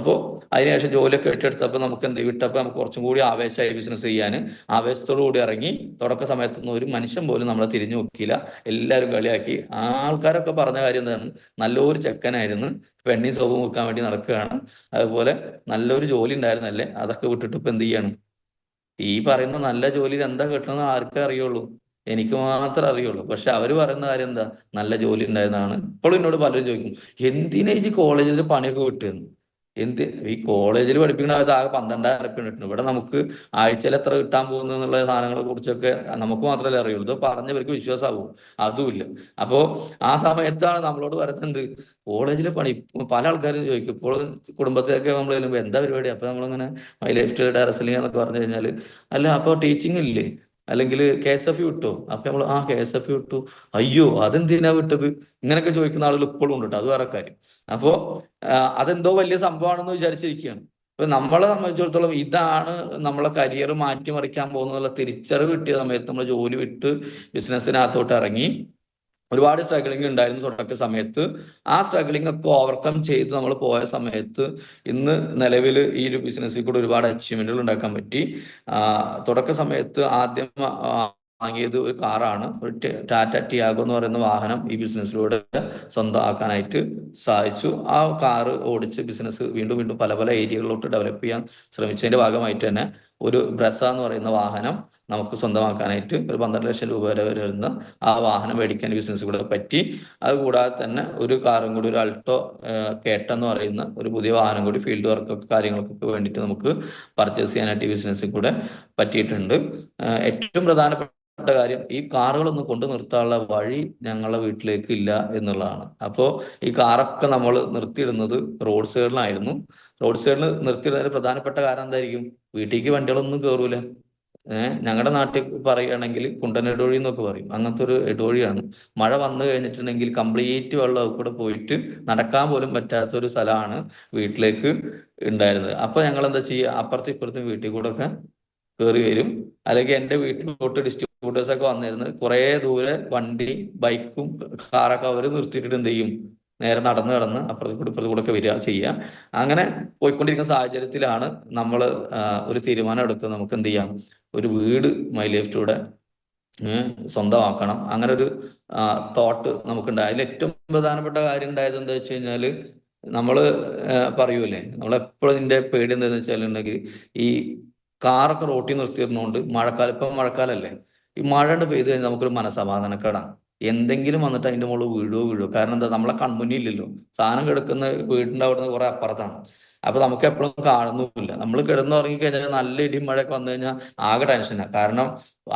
അപ്പോൾ അതിനുശേഷം ജോലിയൊക്കെ ഏറ്റെടുത്തപ്പോൾ നമുക്ക് എന്ത് വിട്ടപ്പോൾ നമുക്ക് കുറച്ചും കൂടി ആവേശമായി ബിസിനസ് ചെയ്യാൻ. ആവേശത്തോടു കൂടി ഇറങ്ങി. തുടക്ക സമയത്തൊന്നും ഒരു മനുഷ്യൻ പോലും നമ്മളെ തിരിഞ്ഞു നോക്കിയില്ല, എല്ലാവരും കളിയാക്കി. ആൾക്കാരൊക്കെ പറഞ്ഞ കാര്യം എന്താണ്, നല്ലൊരു ചെക്കനായിരുന്നു, പെണ്ണി സോപ്പ് മുക്കാൻ വേണ്ടി നടക്കുകയാണ്, അതുപോലെ നല്ലൊരു ജോലി ഉണ്ടായിരുന്നല്ലേ, അതൊക്കെ വിട്ടിട്ട് ഇപ്പൊ എന്ത് ചെയ്യാണ്? ഈ പറയുന്ന നല്ല ജോലിയിൽ എന്താ കിട്ടണമെന്ന് ആർക്കേ അറിയുള്ളൂ, എനിക്ക് മാത്രമേ അറിയുള്ളൂ. പക്ഷെ അവര് പറയുന്ന കാര്യം എന്താ, നല്ല ജോലി ഉണ്ടായിരുന്നതാണ്. ഇപ്പോഴും എന്നോട് പലരും ചോദിക്കും, എന്തിനാ ഈ കോളേജിൽ പണിയൊക്കെ വിട്ടുന്നു? എന്ത് ഈ കോളേജിൽ പഠിപ്പിക്കുന്ന അത് ആകെ 12,000 റുപ്യ കിട്ടുന്നു. ഇവിടെ നമുക്ക് ആഴ്ചയിൽ എത്ര കിട്ടാൻ പോകുന്നു എന്നുള്ള സാധനങ്ങളെ കുറിച്ചൊക്കെ നമുക്ക് മാത്രമല്ലേ അറിയുള്ളൂ. ഇത് പറഞ്ഞവർക്ക് വിശ്വാസമാവും, അതുമില്ല. അപ്പോ ആ സമയത്താണ് നമ്മളോട് പറയുന്നത്, കോളേജിലെ പണി. പല ആൾക്കാരും ചോദിക്കും, ഇപ്പോൾ കുടുംബത്തിലൊക്കെ നമ്മൾ ചെല്ലുമ്പോൾ എന്താ പരിപാടി, അപ്പൊ നമ്മളിങ്ങനെ മൈ ലൈഫ് സ്റ്റൈൽ ഡയറക്ടറിംഗ് എന്നൊക്കെ പറഞ്ഞു കഴിഞ്ഞാൽ, അല്ല അപ്പൊ ടീച്ചിങ് ഇല്ലേ, അല്ലെങ്കിൽ KSF വിട്ടോ? അപ്പൊ നമ്മൾ KSF വിട്ടു. അയ്യോ അതെന്തിനാ വിട്ടത്? ഇങ്ങനെയൊക്കെ ചോദിക്കുന്ന ആളുകൾ ഇപ്പോഴും ഉണ്ട് കേട്ടോ, അത് വേറെ കാര്യം. അപ്പോ അതെന്തോ വലിയ സംഭവമാണെന്ന് വിചാരിച്ചിരിക്കുകയാണ്. ഇപ്പൊ നമ്മളെ സംബന്ധിച്ചിടത്തോളം ഇതാണ് നമ്മളെ കരിയർ മാറ്റിമറിക്കാൻ പോകുന്നുള്ള തിരിച്ചറിവ് കിട്ടിയ സമയത്ത് നമ്മൾ ജോലി വിട്ട് ബിസിനസ്സിനകത്തോട്ട് ഇറങ്ങി. ഒരുപാട് സ്ട്രഗിളിങ് ഉണ്ടായിരുന്നു തുടക്ക സമയത്ത്. ആ സ്ട്രഗിളിങ് ഒക്കെ ഓവർകം ചെയ്ത് നമ്മൾ പോയ സമയത്ത് ഇന്ന് നിലവിൽ ഈ ഒരു ബിസിനസ്സിൽ കൂടെ ഒരുപാട് അച്ചീവ്മെന്റുകൾ ഉണ്ടാക്കാൻ പറ്റി. തുടക്ക സമയത്ത് ആദ്യം വാങ്ങിയത് ഒരു കാറാണ്, ഒരു ടാറ്റ ടിയാഗോ എന്ന് പറയുന്ന വാഹനം ഈ ബിസിനസ്സിലൂടെ സ്വന്തമാക്കാനായിട്ട് സാധിച്ചു. ആ കാറ് ഓടിച്ച് ബിസിനസ് വീണ്ടും വീണ്ടും പല പല ഏരിയകളിലോട്ട് ഡെവലപ്പ് ചെയ്യാൻ ശ്രമിച്ചതിന്റെ ഭാഗമായിട്ട് തന്നെ ഒരു ബ്രസ എന്ന് പറയുന്ന വാഹനം നമുക്ക് സ്വന്തമാക്കാനായിട്ട് ഒരു 12,00,000 രൂപ വരെ വരുന്ന ആ വാഹനം മേടിക്കാൻ ബിസിനസ് കൂടെ പറ്റി. അതുകൂടാതെ തന്നെ ഒരു കാറും കൂടി, ഒരു അൾട്ടോ കേട്ട എന്ന് പറയുന്ന ഒരു പുതിയ വാഹനം കൂടി ഫീൽഡ് വർക്കൊക്കെ കാര്യങ്ങൾക്കൊക്കെ വേണ്ടിയിട്ട് നമുക്ക് പർച്ചേസ് ചെയ്യാനായിട്ട് ഈ ബിസിനസ്സിൽ കൂടെ പറ്റിയിട്ടുണ്ട്. ഏറ്റവും പ്രധാനപ്പെട്ട കാര്യം, ഈ കാറുകളൊന്നും കൊണ്ടു നിർത്താനുള്ള വഴി ഞങ്ങളുടെ വീട്ടിലേക്ക് ഇല്ല എന്നുള്ളതാണ്. അപ്പോൾ ഈ കാറൊക്കെ നമ്മൾ നിർത്തിയിടുന്നത് റോഡ് സൈഡിലായിരുന്നു. റോഡ് സൈഡിൽ നിർത്തിയിടുന്നതിന് പ്രധാനപ്പെട്ട കാരണം എന്തായിരിക്കും? വീട്ടിലേക്ക് വണ്ടികളൊന്നും കയറൂല. ഞങ്ങളുടെ നാട്ടിൽ പറയുകയാണെങ്കിൽ കുണ്ടൻ ഇടവഴി എന്നൊക്കെ പറയും, അങ്ങനത്തെ ഒരു ഇടവഴിയാണ്. മഴ വന്നു കഴിഞ്ഞിട്ടുണ്ടെങ്കിൽ കംപ്ലീറ്റ് വെള്ളം കൂടെ പോയിട്ട് നടക്കാൻ പോലും പറ്റാത്ത ഒരു സ്ഥലമാണ് വീട്ടിലേക്ക് ഉണ്ടായിരുന്നത്. അപ്പൊ ഞങ്ങൾ എന്താ ചെയ്യുക, അപ്പുറത്തും ഇപ്പുറത്തും വീട്ടിൽ കൂടെ ഒക്കെ കയറി വരും. അല്ലെങ്കിൽ എൻ്റെ വീട്ടിലോട്ട് ഡിസ്ട്രിബ്യൂട്ടേഴ്സ് ഒക്കെ വന്നിരുന്ന് കുറെ ദൂരെ വണ്ടി, ബൈക്കും കാറൊക്കെ അവർ നിർത്തിയിട്ടിട്ട് എന്ത് ചെയ്യും, നേരെ നടന്ന് നടന്ന് അപ്പുറത്ത് കൂടെ ഒക്കെ വരിക ചെയ്യുക. അങ്ങനെ പോയിക്കൊണ്ടിരിക്കുന്ന സാഹചര്യത്തിലാണ് നമ്മൾ ഒരു തീരുമാനം എടുക്കുക, നമുക്ക് എന്ത് ചെയ്യാം, ഒരു വീട് മൈ ലൈഫിലൂടെ സ്വന്തമാക്കണം. അങ്ങനെ ഒരു തോട്ട് നമുക്കുണ്ടായി. അതിൽ ഏറ്റവും പ്രധാനപ്പെട്ട കാര്യം ഉണ്ടായത് എന്താ വെച്ച് കഴിഞ്ഞാല്, നമ്മള് പറയൂലേ, നമ്മളെപ്പോഴും ഇതിന്റെ പേടി എന്താന്ന് വെച്ചാലുണ്ടെങ്കിൽ, ഈ കാറൊക്കെ റോട്ടിൽ നിർത്തിയിരുന്നോണ്ട് മഴക്കാലം, ഇപ്പം മഴക്കാലല്ലേ, ഈ മഴ പെയ്ത് കഴിഞ്ഞാൽ നമുക്കൊരു മനസമാധാനക്കേടാണ്. എന്തെങ്കിലും വന്നിട്ട് അതിന്റെ മുകളിൽ വീഴുവോ. കാരണം എന്താ, നമ്മളെ കൺമുന്നില്ലല്ലോ, സാധനം കിടക്കുന്ന വീടിന്റെ അവിടുന്ന് കുറെ അപ്പുറത്താണ്. അപ്പൊ നമുക്ക് എപ്പോഴും കാണുന്നില്ല. നമ്മൾ കിടന്നുറങ്ങി കഴിഞ്ഞാൽ നല്ല ഇടിയും മഴയൊക്കെ വന്നു കഴിഞ്ഞാൽ ആകെ ടെൻഷനാണ്. കാരണം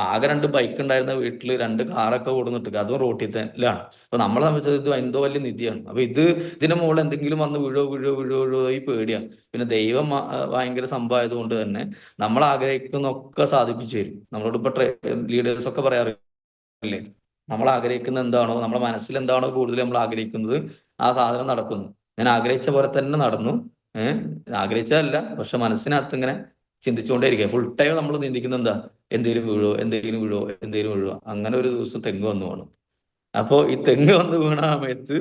ആകെ 2 ബൈക്ക് ഉണ്ടായിരുന്ന വീട്ടിൽ 2 കാറൊക്കെ ഓടുന്നിട്ട്, അതും റോട്ടിൽ തന്നെയാണ്. അപ്പൊ നമ്മളെ സംബന്ധിച്ചത് ഇത് എന്തോ വലിയ നിധിയാണ്. അപ്പൊ ഇതിന്റെ മുകളിൽ എന്തെങ്കിലും വന്ന് വീഴോ ഈ പേടിയാണ്. പിന്നെ ദൈവം ഭയങ്കര സംഭവമായത് കൊണ്ട് തന്നെ നമ്മൾ ആഗ്രഹിക്കുന്നൊക്കെ സാധിപ്പിച്ചു തരും. നമ്മളോട് ഇപ്പൊ ലീഡേഴ്സ് ഒക്കെ പറയാറില്ലേ, നമ്മൾ ആഗ്രഹിക്കുന്ന എന്താണോ, നമ്മുടെ മനസ്സിൽ എന്താണോ കൂടുതൽ നമ്മൾ ആഗ്രഹിക്കുന്നത്, ആ സാധനം നടക്കുന്നു. ഞാൻ ആഗ്രഹിച്ച പോലെ തന്നെ നടന്നു. ആഗ്രഹിച്ചതല്ല, പക്ഷെ മനസ്സിനകത്ത് ഇങ്ങനെ ചിന്തിച്ചുകൊണ്ടേ ഇരിക്കുക. ഫുൾ ടൈം നമ്മൾ ചിന്തിക്കുന്ന എന്താ, എന്തേലും വീഴോ. അങ്ങനെ ഒരു ദിവസം തെങ്ങ് വന്നു പോകണം. അപ്പോൾ ഈ തെങ്ങ് വന്ന് വീണ സമയത്ത്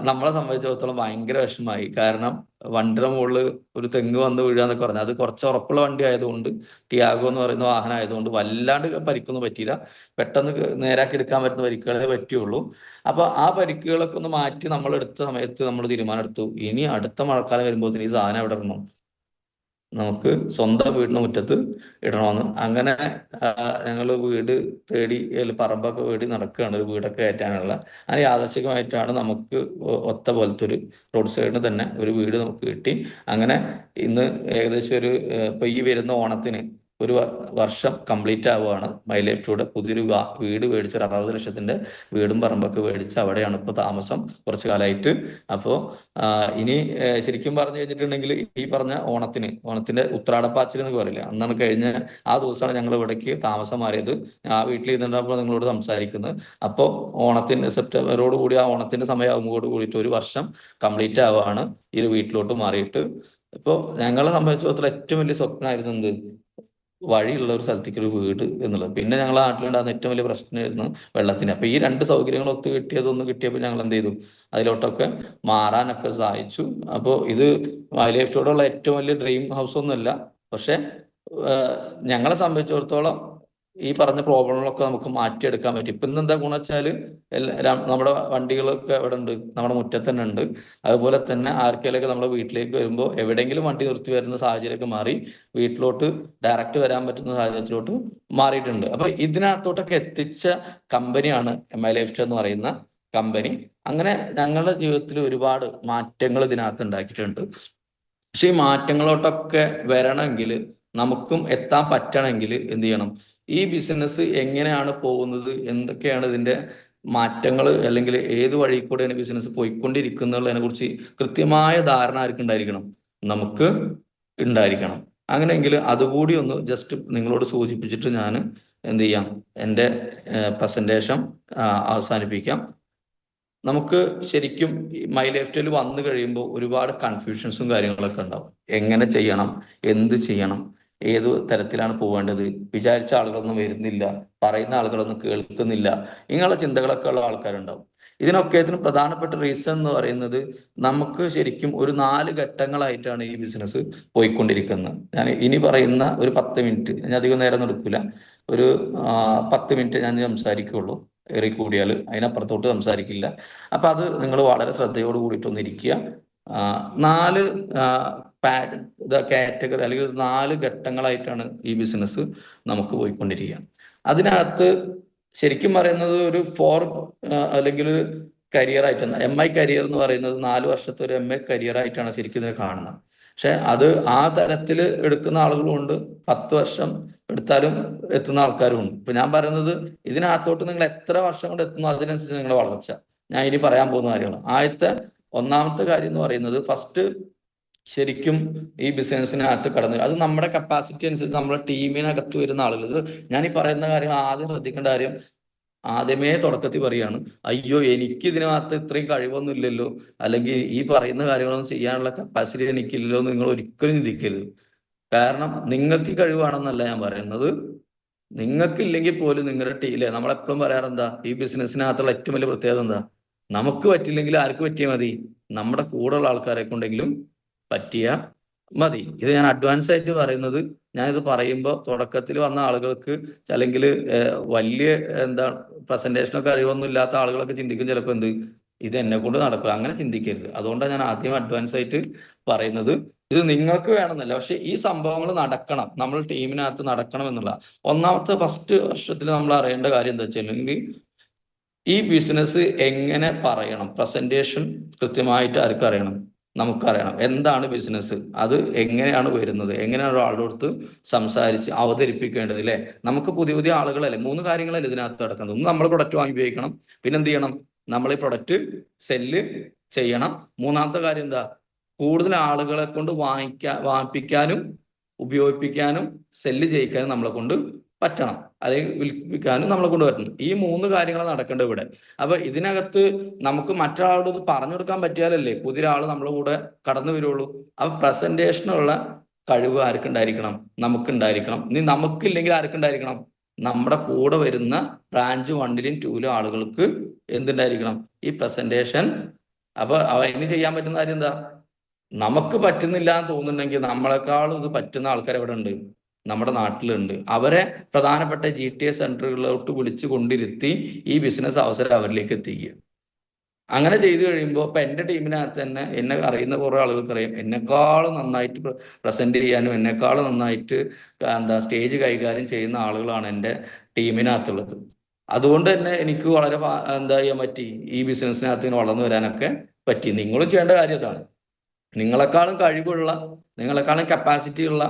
നമ്മളെ സംബന്ധിച്ചിടത്തോളം ഭയങ്കര വിഷമമായി. കാരണം വണ്ടിയുടെ മുകളിൽ ഒരു തെങ്ങ് വന്ന് വീഴുക എന്നൊക്കെ പറഞ്ഞാൽ അത് കുറച്ച് ഉറപ്പുള്ള വണ്ടി ആയതുകൊണ്ട്, ടിയാഗോ എന്ന് പറയുന്ന വാഹനം ആയതുകൊണ്ട് വല്ലാണ്ട് പരിക്കൊന്നും പറ്റിയില്ല. പെട്ടെന്ന് നേരാക്കി എടുക്കാൻ പറ്റുന്ന പരിക്കുകളെ പറ്റുള്ളൂ. അപ്പൊ ആ പരിക്കുകളൊക്കെ ഒന്ന് മാറ്റി നമ്മൾ എടുത്ത സമയത്ത് നമ്മൾ തീരുമാനം എടുത്തു, ഇനി അടുത്ത മഴക്കാലം വരുമ്പോൾ ഈ സാധനം എവിടെ ഇടണം, നമുക്ക് സ്വന്തം വീടിന് മുറ്റത്ത് ഇടണമെന്ന്. അങ്ങനെ ഞങ്ങൾ വീട് തേടി പറമ്പൊക്കെ വേടി നടക്കുകയാണ് ഒരു വീടൊക്കെ കയറ്റാനുള്ള. അങ്ങനെ യാദർശികമായിട്ടാണ് നമുക്ക് ഒത്ത പോലത്തെ ഒരു റോഡ് സൈഡിന് തന്നെ ഒരു വീട് നമുക്ക് കിട്ടി. അങ്ങനെ ഇന്ന് ഏകദേശം ഒരു ഇപ്പൊ ഈ വരുന്ന ഓണത്തിന് ഒരു വർഷം കംപ്ലീറ്റ് ആവുകയാണ്. മൈ ലൈഫ് ടൂടെ പുതിയൊരു വീട് മേടിച്ച് ഒരു 60 ലക്ഷത്തിന്റെ വീടും പറമ്പൊക്കെ മേടിച്ച് അവിടെയാണ് ഇപ്പൊ താമസം കുറച്ചു കാലമായിട്ട്. അപ്പോൾ ഇനി ശരിക്കും പറഞ്ഞു കഴിഞ്ഞിട്ടുണ്ടെങ്കിൽ ഈ പറഞ്ഞ ഓണത്തിന്റെ ഉത്രാടപ്പാച്ചിൽ എന്ന് പറയില്ല, അന്നാണ് കഴിഞ്ഞ ആ ദിവസമാണ് ഞങ്ങൾ ഇവിടേക്ക് താമസം മാറിയത്. ആ വീട്ടിൽ ഇരുന്നിട്ടപ്പോൾ നിങ്ങളോട് സംസാരിക്കുന്നത്. അപ്പോൾ ഓണത്തിന് സെപ്റ്റംബറോട് കൂടി ആ ഓണത്തിന്റെ സമയമാകുമ്പോഴോട് കൂടിയിട്ട് ഒരു വർഷം കംപ്ലീറ്റ് ആവുകയാണ് ഈ ഒരു വീട്ടിലോട്ട് മാറിയിട്ട്. ഇപ്പോൾ ഞങ്ങളെ സംബന്ധിച്ചിടത്തോളം ഏറ്റവും വലിയ സ്വപ്നമായിരുന്നു എന്ത്, വഴിയുള്ള ഒരു സ്ഥലത്തേക്ക് ഒരു വീട് എന്നുള്ളത്. പിന്നെ ഞങ്ങളെ നാട്ടിലുണ്ടാകുന്ന ഏറ്റവും വലിയ പ്രശ്നമായിരുന്നു വെള്ളത്തിന്. അപ്പൊ ഈ രണ്ട് സൗകര്യങ്ങൾ ഒത്തു കിട്ടിയതൊന്ന് കിട്ടിയപ്പോൾ ഞങ്ങൾ എന്ത് ചെയ്തു, അതിലോട്ടൊക്കെ മാറാനൊക്കെ സഹായിച്ചു. അപ്പോൾ ഇത് മൈ ലൈഫ് ടൂറുള്ള ഏറ്റവും വലിയ ഡ്രീം ഹൗസ് ഒന്നുമല്ല, പക്ഷെ ഞങ്ങളെ സംബന്ധിച്ചിടത്തോളം ഈ പറഞ്ഞ പ്രോബ്ലങ്ങളൊക്കെ നമുക്ക് മാറ്റിയെടുക്കാൻ പറ്റും. ഇപ്പൊ ഇന്നെന്താ ഗുണം വെച്ചാൽ നമ്മുടെ വണ്ടികളൊക്കെ എവിടെ ഉണ്ട്, നമ്മുടെ മുറ്റത്ത് തന്നെ ഉണ്ട്. അതുപോലെ തന്നെ ആർക്കെങ്കിലൊക്കെ നമ്മുടെ വീട്ടിലേക്ക് വരുമ്പോൾ എവിടെയെങ്കിലും വണ്ടി നിർത്തി വരുന്ന സാഹചര്യമൊക്കെ മാറി വീട്ടിലോട്ട് ഡയറക്റ്റ് വരാൻ പറ്റുന്ന സാഹചര്യത്തിലോട്ട് മാറിയിട്ടുണ്ട്. അപ്പൊ ഇതിനകത്തോട്ടൊക്കെ എത്തിച്ച കമ്പനിയാണ് മൈ ലൈഫ് സ്റ്റൈൽ എന്ന് പറയുന്ന കമ്പനി. അങ്ങനെ ഞങ്ങളുടെ ജീവിതത്തിൽ ഒരുപാട് മാറ്റങ്ങൾ ഇതിനകത്ത് ഉണ്ടാക്കിയിട്ടുണ്ട്. പക്ഷെ ഈ മാറ്റങ്ങളോട്ടൊക്കെ വരണമെങ്കിൽ, നമുക്കും എത്താൻ പറ്റണമെങ്കിൽ എന്ത് ചെയ്യണം, ഈ ബിസിനസ് എങ്ങനെയാണ് പോകുന്നത്, എന്തൊക്കെയാണ് ഇതിന്റെ മാറ്റങ്ങൾ, അല്ലെങ്കിൽ ഏത് വഴി കൂടെയാണ് ബിസിനസ് പോയിക്കൊണ്ടിരിക്കുന്നതിനെ കുറിച്ച് കൃത്യമായ ധാരണ ആർക്കും ഉണ്ടായിരിക്കണം, നമുക്ക് ഉണ്ടായിരിക്കണം. അങ്ങനെയെങ്കിൽ അതുകൂടി ഒന്ന് ജസ്റ്റ് നിങ്ങളോട് സൂചിപ്പിച്ചിട്ട് ഞാൻ എന്ത് ചെയ്യാം, എൻ്റെ പ്രസന്റേഷൻ അവസാനിപ്പിക്കാം. നമുക്ക് ശരിക്കും മൈ ലൈഫ് സ്റ്റൈൽ വന്നു കഴിയുമ്പോൾ ഒരുപാട് കൺഫ്യൂഷൻസും കാര്യങ്ങളൊക്കെ ഉണ്ടാവും. എങ്ങനെ ചെയ്യണം, എന്ത് ചെയ്യണം, ഏത് തരത്തിലാണ് പോവേണ്ടത്, വിചാരിച്ച ആളുകളൊന്നും വരുന്നില്ല, പറയുന്ന ആളുകളൊന്നും കേൾക്കുന്നില്ല, ഇങ്ങനെയുള്ള ചിന്തകളൊക്കെ ഉള്ള ആൾക്കാരുണ്ടാവും. ഇതിനൊക്കെ ഇതിന് പ്രധാനപ്പെട്ട റീസൺ എന്ന് പറയുന്നത്, നമുക്ക് ശരിക്കും ഒരു 4 ഘട്ടങ്ങളായിട്ടാണ് ഈ ബിസിനസ് പോയിക്കൊണ്ടിരിക്കുന്നത്. ഞാൻ ഇനി പറയുന്ന ഒരു 10 മിനിറ്റ്, ഞാൻ അധികം നേരം ഒന്നും എടുക്കില്ല, ഒരു 10 മിനിറ്റ് ഞാൻ സംസാരിക്കുള്ളൂ, ഏറി കൂടിയാൽ അതിനപ്പുറത്തോട്ട് സംസാരിക്കില്ല. അപ്പൊ അത് നിങ്ങൾ വളരെ ശ്രദ്ധയോട് കൂടിയിട്ടൊന്ന് ഇരിക്കുക. 4 കാറ്റഗറി അല്ലെങ്കിൽ 4 ഘട്ടങ്ങളായിട്ടാണ് ഈ ബിസിനസ് നമുക്ക് പോയിക്കൊണ്ടിരിക്കുക. അതിനകത്ത് ശരിക്കും പറയുന്നത് ഒരു അല്ലെങ്കിൽ ഒരു കരിയർ ആയിട്ടാണ്. MI കരിയർ എന്ന് പറയുന്നത് 4 വർഷത്തെ ഒരു MA കരിയർ ആയിട്ടാണ് ശരിക്കും ഇതിനെ കാണുന്നത്. പക്ഷെ അത് ആ തരത്തിൽ എടുക്കുന്ന ആളുകളും ഉണ്ട്, 10 വർഷം എടുത്താലും എത്തുന്ന ആൾക്കാരും ഉണ്ട്. ഇപ്പൊ ഞാൻ പറയുന്നത്, ഇതിനകത്തോട്ട് നിങ്ങൾ എത്ര വർഷം കൊണ്ട് എത്തുന്നു അതിനനുസരിച്ച് നിങ്ങളുടെ വളർച്ച. ഞാൻ ഇനി പറയാൻ പോകുന്ന കാര്യമാണ്. ഒന്നാമത്തെ കാര്യം എന്ന് പറയുന്നത്, ഫസ്റ്റ് ശരിക്കും ഈ ബിസിനസ്സിനകത്ത് കടന്നു, അത് നമ്മുടെ കപ്പാസിറ്റി അനുസരിച്ച് നമ്മുടെ ടീമിനകത്ത് വരുന്ന ആളുകൾ. ഇത് ഞാൻ ഈ പറയുന്ന കാര്യങ്ങൾ ആദ്യം ശ്രദ്ധിക്കേണ്ട കാര്യം, ആദ്യമേ തുടക്കത്തിൽ പറയാണ്, അയ്യോ എനിക്ക് ഇതിനകത്ത് ഇത്രയും കഴിവൊന്നും ഇല്ലല്ലോ, അല്ലെങ്കിൽ ഈ പറയുന്ന കാര്യങ്ങളൊന്നും ചെയ്യാനുള്ള കപ്പാസിറ്റി എനിക്കില്ലല്ലോ എന്ന് നിങ്ങൾ ഒരിക്കലും ചിന്തിക്കരുത്. കാരണം നിങ്ങൾക്ക് കഴിവാണെന്നല്ല ഞാൻ പറയുന്നത്, നിങ്ങൾക്കില്ലെങ്കിൽ പോലും നിങ്ങളുടെ ടീമിലെ, നമ്മളെപ്പോഴും പറയാറെന്താ, ഈ ബിസിനസ്സിനകത്തുള്ള ഏറ്റവും വലിയ പ്രത്യേകത എന്താ, നമുക്ക് പറ്റില്ലെങ്കിൽ ആർക്ക് പറ്റിയാൽ മതി, നമ്മുടെ കൂടെയുള്ള ആൾക്കാരെ കൊണ്ടെങ്കിലും പറ്റിയ മതി. ഇത് ഞാൻ അഡ്വാൻസ് ആയിട്ട് പറയുന്നത്, ഞാനിത് പറയുമ്പോൾ തുടക്കത്തിൽ വന്ന ആളുകൾക്ക്, അല്ലെങ്കിൽ വലിയ പ്രസന്റേഷനൊക്കെ അറിവൊന്നും ഇല്ലാത്ത ആളുകളൊക്കെ ചിന്തിക്കും ചിലപ്പോൾ എന്ത്, ഇത് എന്നെ കൊണ്ട് നടക്കുക, അങ്ങനെ ചിന്തിക്കരുത്. അതുകൊണ്ടാണ് ഞാൻ ആദ്യം അഡ്വാൻസ് ആയിട്ട് പറയുന്നത്. ഇത് നിങ്ങൾക്ക് വേണമെന്നല്ല, പക്ഷെ ഈ സംഭവങ്ങൾ നടക്കണം, നമ്മൾ ടീമിനകത്ത് നടക്കണം എന്നുള്ള ഒന്നാമത്തെ ഫസ്റ്റ് വർഷത്തിൽ നമ്മൾ അറിയേണ്ട കാര്യം എന്താ വെച്ചിട്ടുണ്ടെങ്കിൽ, ഈ ബിസിനസ് എങ്ങനെ പറയണം, പ്രസന്റേഷൻ കൃത്യമായിട്ട് ആർക്കും അറിയണം, നമുക്കറിയണം. എന്താണ് ബിസിനസ്, അത് എങ്ങനെയാണ് വരുന്നത്, എങ്ങനെയാണ് ഒരാളുടെ അടുത്ത് സംസാരിച്ച് അവതരിപ്പിക്കേണ്ടത്, അല്ലെ? നമുക്ക് പുതിയ പുതിയ ആളുകളല്ലേ, 3 കാര്യങ്ങളല്ലേ ഇതിനകത്ത് നടക്കുന്നത്. ഒന്ന്, നമ്മൾ പ്രൊഡക്റ്റ് വാങ്ങി ഉപയോഗിക്കണം. പിന്നെ എന്ത് ചെയ്യണം, നമ്മൾ ഈ പ്രൊഡക്റ്റ് സെല്ല് ചെയ്യണം. മൂന്നാമത്തെ കാര്യം എന്താ, കൂടുതൽ ആളുകളെ കൊണ്ട് വാങ്ങിപ്പിക്കാനും ഉപയോഗിപ്പിക്കാനും സെല്ല് ചെയ്യിക്കാനും നമ്മളെ കൊണ്ട് പറ്റണം, അല്ലെങ്കിൽ വിൽപ്പിക്കാനും നമ്മളെ കൊണ്ട് പറ്റണം. ഈ 3 കാര്യങ്ങൾ നടക്കേണ്ടത് ഇവിടെ. അപ്പൊ ഇതിനകത്ത് നമുക്ക് മറ്റൊരാളോട് ഇത് പറഞ്ഞു കൊടുക്കാൻ പറ്റിയാലല്ലേ പുതിയ ആൾ നമ്മളെ കൂടെ കടന്നു വരുള്ളൂ. അപ്പൊ പ്രസന്റേഷനുള്ള കഴിവ് ആർക്കുണ്ടായിരിക്കണം, നമുക്കുണ്ടായിരിക്കണം. ഇനി നമുക്കില്ലെങ്കിൽ ആർക്കുണ്ടായിരിക്കണം, നമ്മുടെ കൂടെ വരുന്ന ബ്രാഞ്ച് 1ലും 2ലും ആളുകൾക്ക് എന്തുണ്ടായിരിക്കണം, ഈ പ്രസന്റേഷൻ. അപ്പൊ അതിന് ചെയ്യാൻ പറ്റുന്ന കാര്യം എന്താ, നമുക്ക് പറ്റുന്നില്ല എന്ന് തോന്നുന്നുണ്ടെങ്കിൽ നമ്മളെക്കാളും ഇത് പറ്റുന്ന ആൾക്കാർ എവിടെ ഉണ്ട്, നമ്മുടെ നാട്ടിലുണ്ട്. അവരെ പ്രധാനപ്പെട്ട GTA സെന്ററുകളിലോട്ട് വിളിച്ചു കൊണ്ടിരുത്തി ഈ ബിസിനസ് അവസരം അവരിലേക്ക് എത്തിക്കുക. അങ്ങനെ ചെയ്തു കഴിയുമ്പോൾ ഇപ്പൊ എൻ്റെ ടീമിനകത്ത് തന്നെ എന്നെ അറിയുന്ന കുറെ ആളുകൾക്ക് അറിയാം, എന്നെക്കാളും നന്നായിട്ട് പ്രസന്റ് ചെയ്യാനും എന്നെക്കാളും നന്നായിട്ട് സ്റ്റേജ് കൈകാര്യം ചെയ്യുന്ന ആളുകളാണ് എൻ്റെ ടീമിനകത്തുള്ളത്. അതുകൊണ്ട് തന്നെ എനിക്ക് വളരെ എന്താ ചെയ്യാൻ പറ്റി, ഈ ബിസിനസ്സിനകത്ത് ഇങ്ങനെ വളർന്നു വരാനൊക്കെ പറ്റി. നിങ്ങളും ചെയ്യേണ്ട കാര്യം അതാണ്. നിങ്ങളെക്കാളും കഴിവുള്ള, നിങ്ങളെക്കാളും കപ്പാസിറ്റി ഉള്ള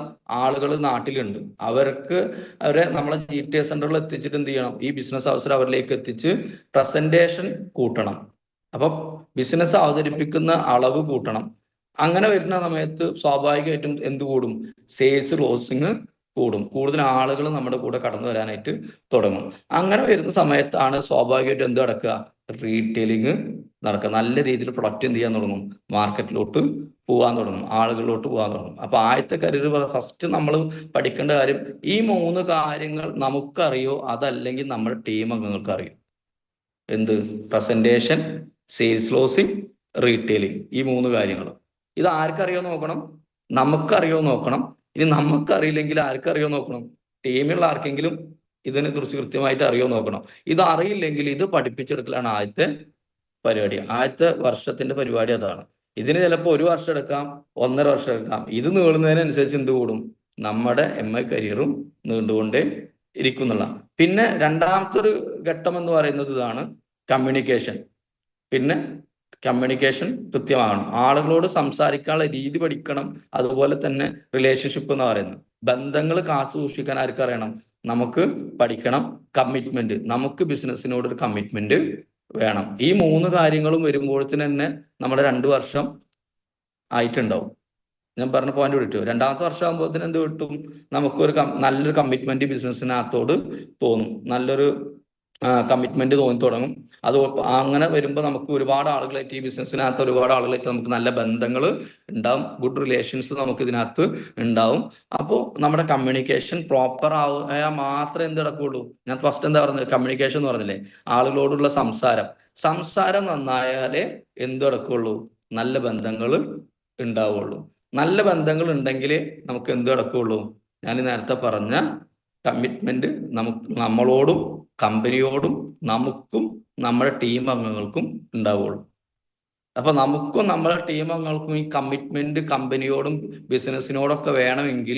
ആളുകൾ നാട്ടിലുണ്ട്. അവരെ നമ്മളെ GTA സെന്ററിൽ എത്തിച്ചിട്ട് എന്ത് ചെയ്യണം, ഈ ബിസിനസ് അവസരം അവരിലേക്ക് എത്തിച്ച് പ്രസന്റേഷൻ കൂട്ടണം. അപ്പൊ ബിസിനസ് അവതരിപ്പിക്കുന്ന അളവ് കൂട്ടണം. അങ്ങനെ വരുന്ന സമയത്ത് സ്വാഭാവികമായിട്ടും എന്ത് കൂടും, സെയിൽസ് ക്ലോസിങ് കൂടും, കൂടുതൽ ആളുകൾ നമ്മുടെ കൂടെ കടന്നു വരാനായിട്ട് തുടങ്ങും. അങ്ങനെ വരുന്ന സമയത്താണ് സ്വാഭാവികമായിട്ടും എന്ത് നടക്കുക, റീറ്റെയിലിംഗ് നടക്കുക. നല്ല രീതിയിൽ പ്രൊഡക്റ്റ് എന്ത് ചെയ്യാൻ തുടങ്ങും, മാർക്കറ്റിലോട്ട് പോകാൻ തുടങ്ങും, ആളുകളിലോട്ട് പോകാൻ തുടങ്ങും. അപ്പൊ ആദ്യത്തെ കരിയർ ഫസ്റ്റ് നമ്മൾ പഠിക്കേണ്ട കാര്യം, ഈ 3 കാര്യങ്ങൾ നമുക്കറിയോ അതല്ലെങ്കിൽ നമ്മുടെ ടീം അംഗങ്ങൾക്ക് അറിയോ. എന്ത്, പ്രസന്റേഷൻ, സെയിൽസ് ക്ലോസിങ്, റീറ്റെയിലിംഗ്, ഈ 3 കാര്യങ്ങൾ. ഇത് ആർക്കറിയോ നോക്കണം, നമുക്കറിയോ നോക്കണം. ഇനി നമുക്കറിയില്ലെങ്കിൽ ആർക്കറിയോ നോക്കണം, ടീമിലുള്ള ആർക്കെങ്കിലും ഇതിനെ കുറിച്ച് കൃത്യമായിട്ട് അറിയോ നോക്കണം. ഇത് അറിയില്ലെങ്കിൽ ഇത് പഠിപ്പിച്ചെടുക്കലാണ് ആദ്യത്തെ പരിപാടി, ആദ്യത്തെ വർഷത്തിന്റെ പരിപാടി അതാണ്. ഇതിന് ചിലപ്പോൾ 1 വർഷം എടുക്കാം, 1.5 വർഷം എടുക്കാം. ഇത് നീളുന്നതിനനുസരിച്ച് എന്ത് കൂടും, നമ്മുടെ MI കരിയറും നീണ്ടുകൊണ്ടേ ഇരിക്കുന്നുള്ള. പിന്നെ രണ്ടാമത്തെ ഒരു ഘട്ടം എന്ന് പറയുന്നത് ഇതാണ്, കമ്മ്യൂണിക്കേഷൻ. പിന്നെ കമ്മ്യൂണിക്കേഷൻ കൃത്യമാകണം, ആളുകളോട് സംസാരിക്കാനുള്ള രീതി പഠിക്കണം. അതുപോലെ തന്നെ റിലേഷൻഷിപ്പ് എന്ന് പറയുന്നത്, ബന്ധങ്ങൾ കാത്തു സൂക്ഷിക്കാൻ ആർക്കറിയണം, നമുക്ക് പഠിക്കണം. കമ്മിറ്റ്മെന്റ്, നമുക്ക് ബിസിനസ്സിനോട് ഒരു കമ്മിറ്റ്മെന്റ് വേണം. ഈ 3 കാര്യങ്ങളും വരുമ്പോഴത്തേന് തന്നെ നമ്മുടെ 2 വർഷം ആയിട്ടുണ്ടാവും. ഞാൻ പറഞ്ഞ പോയിന്റ് വിട്ടു. 2ാമത്തെ വർഷം ആകുമ്പോഴത്തേന് എന്ത് കിട്ടും, നമുക്കൊരു നല്ലൊരു കമ്മിറ്റ്മെന്റ് ബിസിനസ്സിനകത്തോട് തോന്നും, നല്ലൊരു കമ്മിറ്റ്മെന്റ് തോന്നി തുടങ്ങും. അത് അങ്ങനെ വരുമ്പോൾ നമുക്ക് ഒരുപാട് ആളുകളായിട്ട്, ഈ ബിസിനസ്സിനകത്ത് ഒരുപാട് ആളുകളായിട്ട് നമുക്ക് നല്ല ബന്ധങ്ങൾ ഉണ്ടാവും, ഗുഡ് റിലേഷൻസ് നമുക്ക് ഇതിനകത്ത് ഉണ്ടാവും. അപ്പോൾ നമ്മുടെ കമ്മ്യൂണിക്കേഷൻ പ്രോപ്പർ ആയാൽ മാത്രമേ എന്ത് നടക്കുകയുള്ളൂ. ഞാൻ ഫസ്റ്റ് എന്താ പറഞ്ഞത്, കമ്മ്യൂണിക്കേഷൻ എന്ന് പറഞ്ഞില്ലേ, ആളുകളോടുള്ള സംസാരം നന്നായാലേ എന്ത് നടക്കുകയുള്ളൂ, നല്ല ബന്ധങ്ങൾ ഉണ്ടാവുള്ളൂ. നല്ല ബന്ധങ്ങൾ ഉണ്ടെങ്കിൽ നമുക്ക് എന്ത് നടക്കുകയുള്ളൂ, ഞാൻ നേരത്തെ പറഞ്ഞ കമ്മിറ്റ്മെന്റ് നമ്മളോടും കമ്പനിയോടും നമുക്കും നമ്മുടെ ടീം അംഗങ്ങൾക്കും ഉണ്ടാവുള്ളൂ. അപ്പൊ നമുക്കും നമ്മുടെ ടീം അംഗങ്ങൾക്കും ഈ കമ്മിറ്റ്മെന്റ് കമ്പനിയോടും ബിസിനസ്സിനോടൊക്കെ വേണമെങ്കിൽ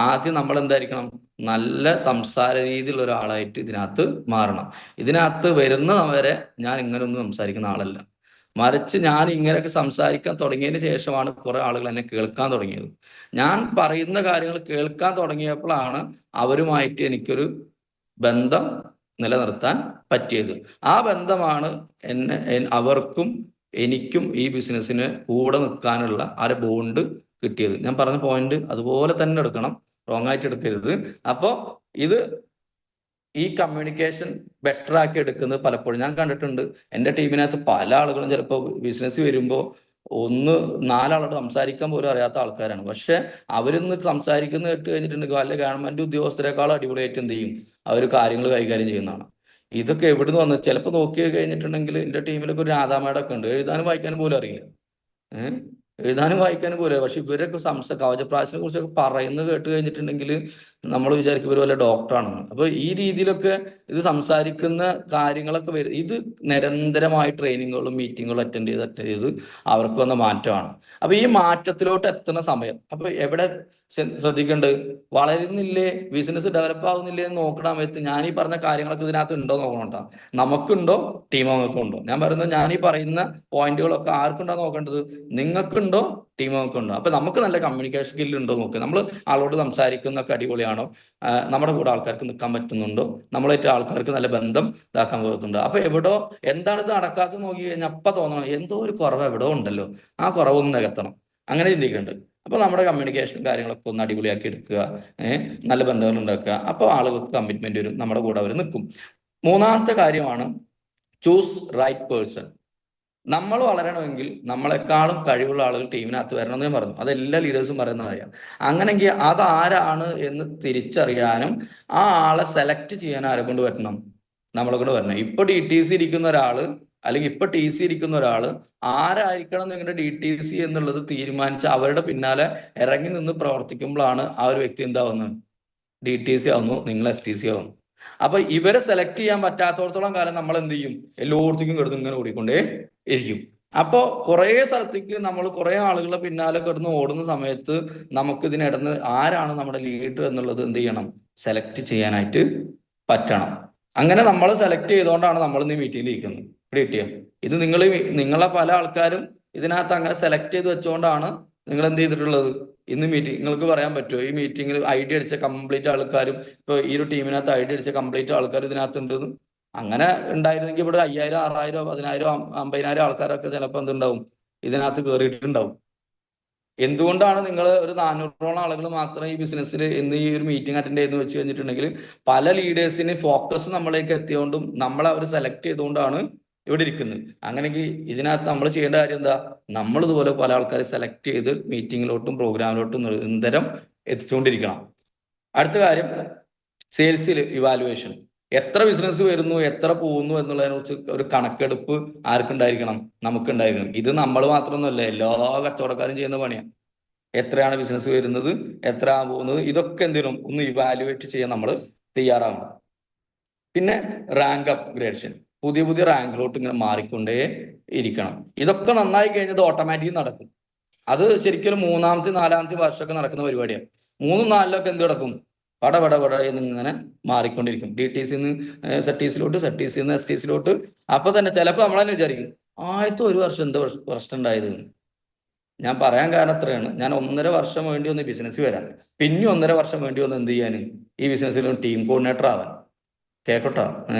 ആദ്യം നമ്മൾ എന്തായിരിക്കണം, നല്ല സംസാര രീതിയിലുള്ള ഒരാളായിട്ട് ഇതിനകത്ത് മാറണം. ഇതിനകത്ത് വരുന്നവരെ ഞാൻ ഇങ്ങനൊന്നും സംസാരിക്കുന്ന ആളല്ല, മറിച്ച് ഞാൻ ഇങ്ങനെയൊക്കെ സംസാരിക്കാൻ തുടങ്ങിയതിന് ശേഷമാണ് കുറെ ആളുകൾ എന്നെ കേൾക്കാൻ തുടങ്ങിയത്. ഞാൻ പറയുന്ന കാര്യങ്ങൾ കേൾക്കാൻ തുടങ്ങിയപ്പോഴാണ് അവരുമായിട്ട് എനിക്കൊരു ബന്ധം നിലനിർത്താൻ പറ്റിയത്. ആ ബന്ധമാണ് അവർക്കും എനിക്കും ഈ ബിസിനസ്സിന് കൂടെ നിൽക്കാനുള്ള ആ ഒരു ബോണ്ട് കിട്ടിയത്. ഞാൻ പറഞ്ഞ പോയിന്റ് അതുപോലെ തന്നെ എടുക്കണം, റോങ് ആയിട്ട് എടുക്കരുത്. അപ്പോൾ ഇത് ഈ കമ്മ്യൂണിക്കേഷൻ ബെറ്റർ ആക്കി എടുക്കുന്നത് പലപ്പോഴും ഞാൻ കണ്ടിട്ടുണ്ട്. എൻ്റെ ടീമിനകത്ത് പല ആളുകളും ചിലപ്പോൾ ബിസിനസ് വരുമ്പോൾ 4 ആളോട് സംസാരിക്കാൻ പോലും അറിയാത്ത ആൾക്കാരാണ്. പക്ഷെ അവരൊന്ന് സംസാരിക്കുന്ന കേട്ട് കഴിഞ്ഞിട്ടുണ്ടെങ്കിൽ വല്ല ഗവൺമെന്റ് ഉദ്യോഗസ്ഥരെക്കാളും അടിപൊളിയായിട്ട് എന്ത് ചെയ്യും, അവർ കാര്യങ്ങൾ കൈകാര്യം ചെയ്യുന്നതാണ്. ഇതൊക്കെ എവിടുന്ന് വന്ന് ചിലപ്പോൾ നോക്കി കഴിഞ്ഞിട്ടുണ്ടെങ്കിൽ എൻ്റെ ടീമിലൊക്കെ ഒരു രാധാമേടൊക്കെ ഉണ്ട്, എഴുതാനും വായിക്കാനും പോലും അറിയില്ല. എഴുതാനും വായിക്കാനും പോലും, പക്ഷെ ഇവരൊക്കെ കവചപ്രാശിനെ കുറിച്ചൊക്കെ പറയുന്നത് കേട്ട് കഴിഞ്ഞിട്ടുണ്ടെങ്കിൽ നമ്മൾ വിചാരിക്കും ഇവർ വല്ല ഡോക്ടറാണെന്ന്. അപ്പൊ ഈ രീതിയിലൊക്കെ ഇത് സംസാരിക്കുന്ന കാര്യങ്ങളൊക്കെ വരും. ഇത് നിരന്തരമായി ട്രെയിനിങ്ങുകളും മീറ്റിങ്ങുകളും അറ്റൻഡ് ചെയ്ത് അവർക്ക് വന്ന മാറ്റമാണ്. അപ്പൊ ഈ മാറ്റത്തിലോട്ട് എത്തുന്ന സമയം അപ്പൊ എവിടെ ശ്രദ്ധിക്കേണ്ടത്, വളരുന്നില്ലേ, ബിസിനസ് ഡെവലപ്പ് ആവുന്നില്ലേ എന്ന് നോക്കണ സമയത്ത് ഞാൻ ഈ പറഞ്ഞ കാര്യങ്ങളൊക്കെ ഇതിനകത്ത് ഉണ്ടോ നോക്കണം കേട്ടോ. നമുക്കുണ്ടോ, ടീം അംഗങ്ങൾക്കും ഉണ്ടോ. ഞാൻ പറയുന്നത്, ഞാൻ ഈ പറയുന്ന പോയിന്റുകളൊക്കെ ആർക്കുണ്ടോ നോക്കേണ്ടത്, നിങ്ങൾക്കുണ്ടോ, ടീം അംഗങ്ങൾക്കുണ്ടോ. അപ്പൊ നമുക്ക് നല്ല കമ്മ്യൂണിക്കേഷൻ സ്കില്ല് ഉണ്ടോ നോക്കുക. നമ്മൾ ആളോട് സംസാരിക്കുന്നൊക്കെ അടിപൊളിയാണോ, നമ്മുടെ കൂടെ ആൾക്കാർക്ക് നിൽക്കാൻ പറ്റുന്നുണ്ടോ, നമ്മളായിട്ട് ആൾക്കാർക്ക് നല്ല ബന്ധം ഇതാക്കാൻ പറ്റുന്നുണ്ടോ. അപ്പൊ എവിടോ എന്താണ് ഇത് നടക്കാത്ത നോക്കി കഴിഞ്ഞാൽ അപ്പൊ തോന്നണം എന്തോ ഒരു കുറവ് എവിടോ ഉണ്ടല്ലോ, ആ കുറവൊന്ന് നികത്തണം. അങ്ങനെ ചിന്തിക്കുന്നുണ്ട്. അപ്പൊ നമ്മുടെ കമ്മ്യൂണിക്കേഷൻ കാര്യങ്ങളൊക്കെ ഒന്ന് അടിപൊളിയാക്കി എടുക്കുക, നല്ല ബന്ധങ്ങൾ ഉണ്ടാക്കുക. അപ്പോൾ ആളുകൾക്ക് കമ്മിറ്റ്മെന്റ് വരും, നമ്മുടെ കൂടെ അവർ നിൽക്കും. 3ാമത്തെ കാര്യമാണ് ചൂസ് റൈറ്റ് പേഴ്സൺ. നമ്മൾ വളരണമെങ്കിൽ നമ്മളെക്കാളും കഴിവുള്ള ആളുകൾ ടീമിനകത്ത് വരണം എന്ന് ഞാൻ പറഞ്ഞു. അത് എല്ലാ ലീഡേഴ്സും പറയുന്ന കാര്യമാണ്. അങ്ങനെങ്കിൽ അതാരാണ് എന്ന് തിരിച്ചറിയാനും ആ ആളെ സെലക്ട് ചെയ്യാൻ ആരെ കൊണ്ട് പറ്റണം? നമ്മളെ കൊണ്ട് വരണം. ഇപ്പൊ DTC ഇരിക്കുന്ന ഒരാള്, അല്ലെങ്കിൽ ഇപ്പൊ TC ഇരിക്കുന്ന ഒരാള് ആരായിരിക്കണം നിങ്ങളുടെ DTC എന്നുള്ളത് തീരുമാനിച്ച് അവരുടെ പിന്നാലെ ഇറങ്ങി നിന്ന് പ്രവർത്തിക്കുമ്പോഴാണ് ആ ഒരു വ്യക്തി എന്താവുന്നത്? DTC ആവുന്നു, നിങ്ങൾ STC ആവുന്നു. അപ്പൊ ഇവരെ സെലക്ട് ചെയ്യാൻ പറ്റാത്തോടത്തോളം കാലം നമ്മൾ എന്ത് ചെയ്യും? എല്ലായിടത്തേക്കും കിടന്ന് ഇങ്ങനെ ഓടിക്കൊണ്ടേ ഇരിക്കും. അപ്പോ കുറെ സ്ഥലത്തേക്ക് നമ്മൾ കുറെ ആളുകളെ പിന്നാലെ കിടന്ന് ഓടുന്ന സമയത്ത് നമുക്ക് ഇതിനിടന്ന് ആരാണ് നമ്മുടെ ലീഡർ എന്നുള്ളത് എന്ത് ചെയ്യണം? സെലക്ട് ചെയ്യാനായിട്ട് പറ്റണം. അങ്ങനെ നമ്മൾ സെലക്ട് ചെയ്തുകൊണ്ടാണ് നമ്മൾ ഇന്ന് മീറ്റിംഗിൽ ഇരിക്കുന്നത്. ഇവിടെ കിട്ടിയ ഇത് നിങ്ങളെ പല ആൾക്കാരും ഇതിനകത്ത് അങ്ങനെ സെലക്ട് ചെയ്ത് വെച്ചുകൊണ്ടാണ് നിങ്ങൾ എന്ത് ചെയ്തിട്ടുള്ളത്? ഇന്ന് മീറ്റിംഗ് നിങ്ങൾക്ക് പറയാൻ പറ്റുമോ ഈ മീറ്റിംഗിൽ ID അടിച്ച കംപ്ലീറ്റ് ആൾക്കാരും, ഇപ്പൊ ഈ ഒരു ടീമിനകത്ത് ID അടിച്ച കംപ്ലീറ്റ് ആൾക്കാർ ഇതിനകത്ത് ഉണ്ടെന്ന്? അങ്ങനെ ഉണ്ടായിരുന്നെങ്കിൽ ഇവിടെ 5000, 6000, 10000, 50000 ആൾക്കാരൊക്കെ ചിലപ്പോൾ എന്തുണ്ടാവും? ഇതിനകത്ത് കയറിയിട്ടുണ്ടാവും. എന്തുകൊണ്ടാണ് നിങ്ങൾ ഒരു 400ഓളം ആളുകൾ മാത്രം ഈ ബിസിനസ്സിൽ ഇന്ന് ഈ ഒരു മീറ്റിംഗ് അറ്റൻഡ് ചെയ്തെന്ന് വെച്ച് കഴിഞ്ഞിട്ടുണ്ടെങ്കിൽ പല ലീഡേഴ്സിന് ഫോക്കസ് നമ്മളിലേക്ക് എത്തിയോണ്ടും നമ്മളെ അവർ സെലക്ട് ചെയ്തുകൊണ്ടാണ് ഇവിടെ ഇരിക്കുന്നത്. അങ്ങനെയെങ്കിൽ ഇതിനകത്ത് നമ്മൾ ചെയ്യേണ്ട കാര്യം എന്താ? നമ്മൾ ഇതുപോലെ പല ആൾക്കാരെ സെലക്ട് ചെയ്ത് മീറ്റിങ്ങിലോട്ടും പ്രോഗ്രാമിലോട്ടും നിരന്തരം എത്തിച്ചുകൊണ്ടിരിക്കണം. അടുത്ത കാര്യം സെയിൽസിൽ ഇവാലുവേഷൻ. എത്ര ബിസിനസ് വരുന്നു, എത്ര പോകുന്നു എന്നുള്ളതിനെ കുറിച്ച് ഒരു കണക്കെടുപ്പ് ആർക്കുണ്ടായിരിക്കണം? നമുക്കുണ്ടായിരിക്കണം. ഇത് നമ്മൾ മാത്രമൊന്നുമല്ല, എല്ലാ കച്ചവടക്കാരും ചെയ്യുന്ന പണിയാണ്. എത്രയാണ് ബിസിനസ് വരുന്നത്, എത്ര പോകുന്നത്, ഇതൊക്കെ എന്തിനും ഒന്ന് ഇവാലുവേറ്റ് ചെയ്യാൻ നമ്മൾ തയ്യാറാവണം. പിന്നെ റാങ്ക് അപ്ഗ്രേഡേഷൻ, പുതിയ പുതിയ റാങ്കിലോട്ട് ഇങ്ങനെ മാറിക്കൊണ്ടേ ഇരിക്കണം. ഇതൊക്കെ നന്നായി കഴിഞ്ഞത് ഓട്ടോമാറ്റിക് നടക്കും. അത് ശരിക്കും 3-ാമത്തെ 4-ാമത്തെ വർഷമൊക്കെ നടക്കുന്ന പരിപാടിയാണ്. 3-ഉം 4-ലൊക്കെ എന്ത് നടക്കും? പട എന്നിങ്ങനെ മാറിക്കൊണ്ടിരിക്കും. DTC-ന്ന് ZTC-ലോട്ട്, ZTC-ന്ന് STC-ലോട്ട്. അപ്പൊ തന്നെ ചിലപ്പോൾ നമ്മൾ തന്നെ വിചാരിക്കും ആദ്യത്തെ ഒരു വർഷം എന്താ പ്രശ്നം ഉണ്ടായത്? ഞാൻ പറയാൻ കാരണം എത്രയാണ്, ഞാൻ 1.5 വർഷം വേണ്ടി വന്ന് ബിസിനസ് വരാൻ, പിന്നെ 1.5 വർഷം വേണ്ടി വന്ന് എന്ത് ചെയ്യാൻ? ഈ ബിസിനസ്സിൽ ടീം കോർഡിനേറ്റർ ആവാൻ. കേക്കോട്ടോ,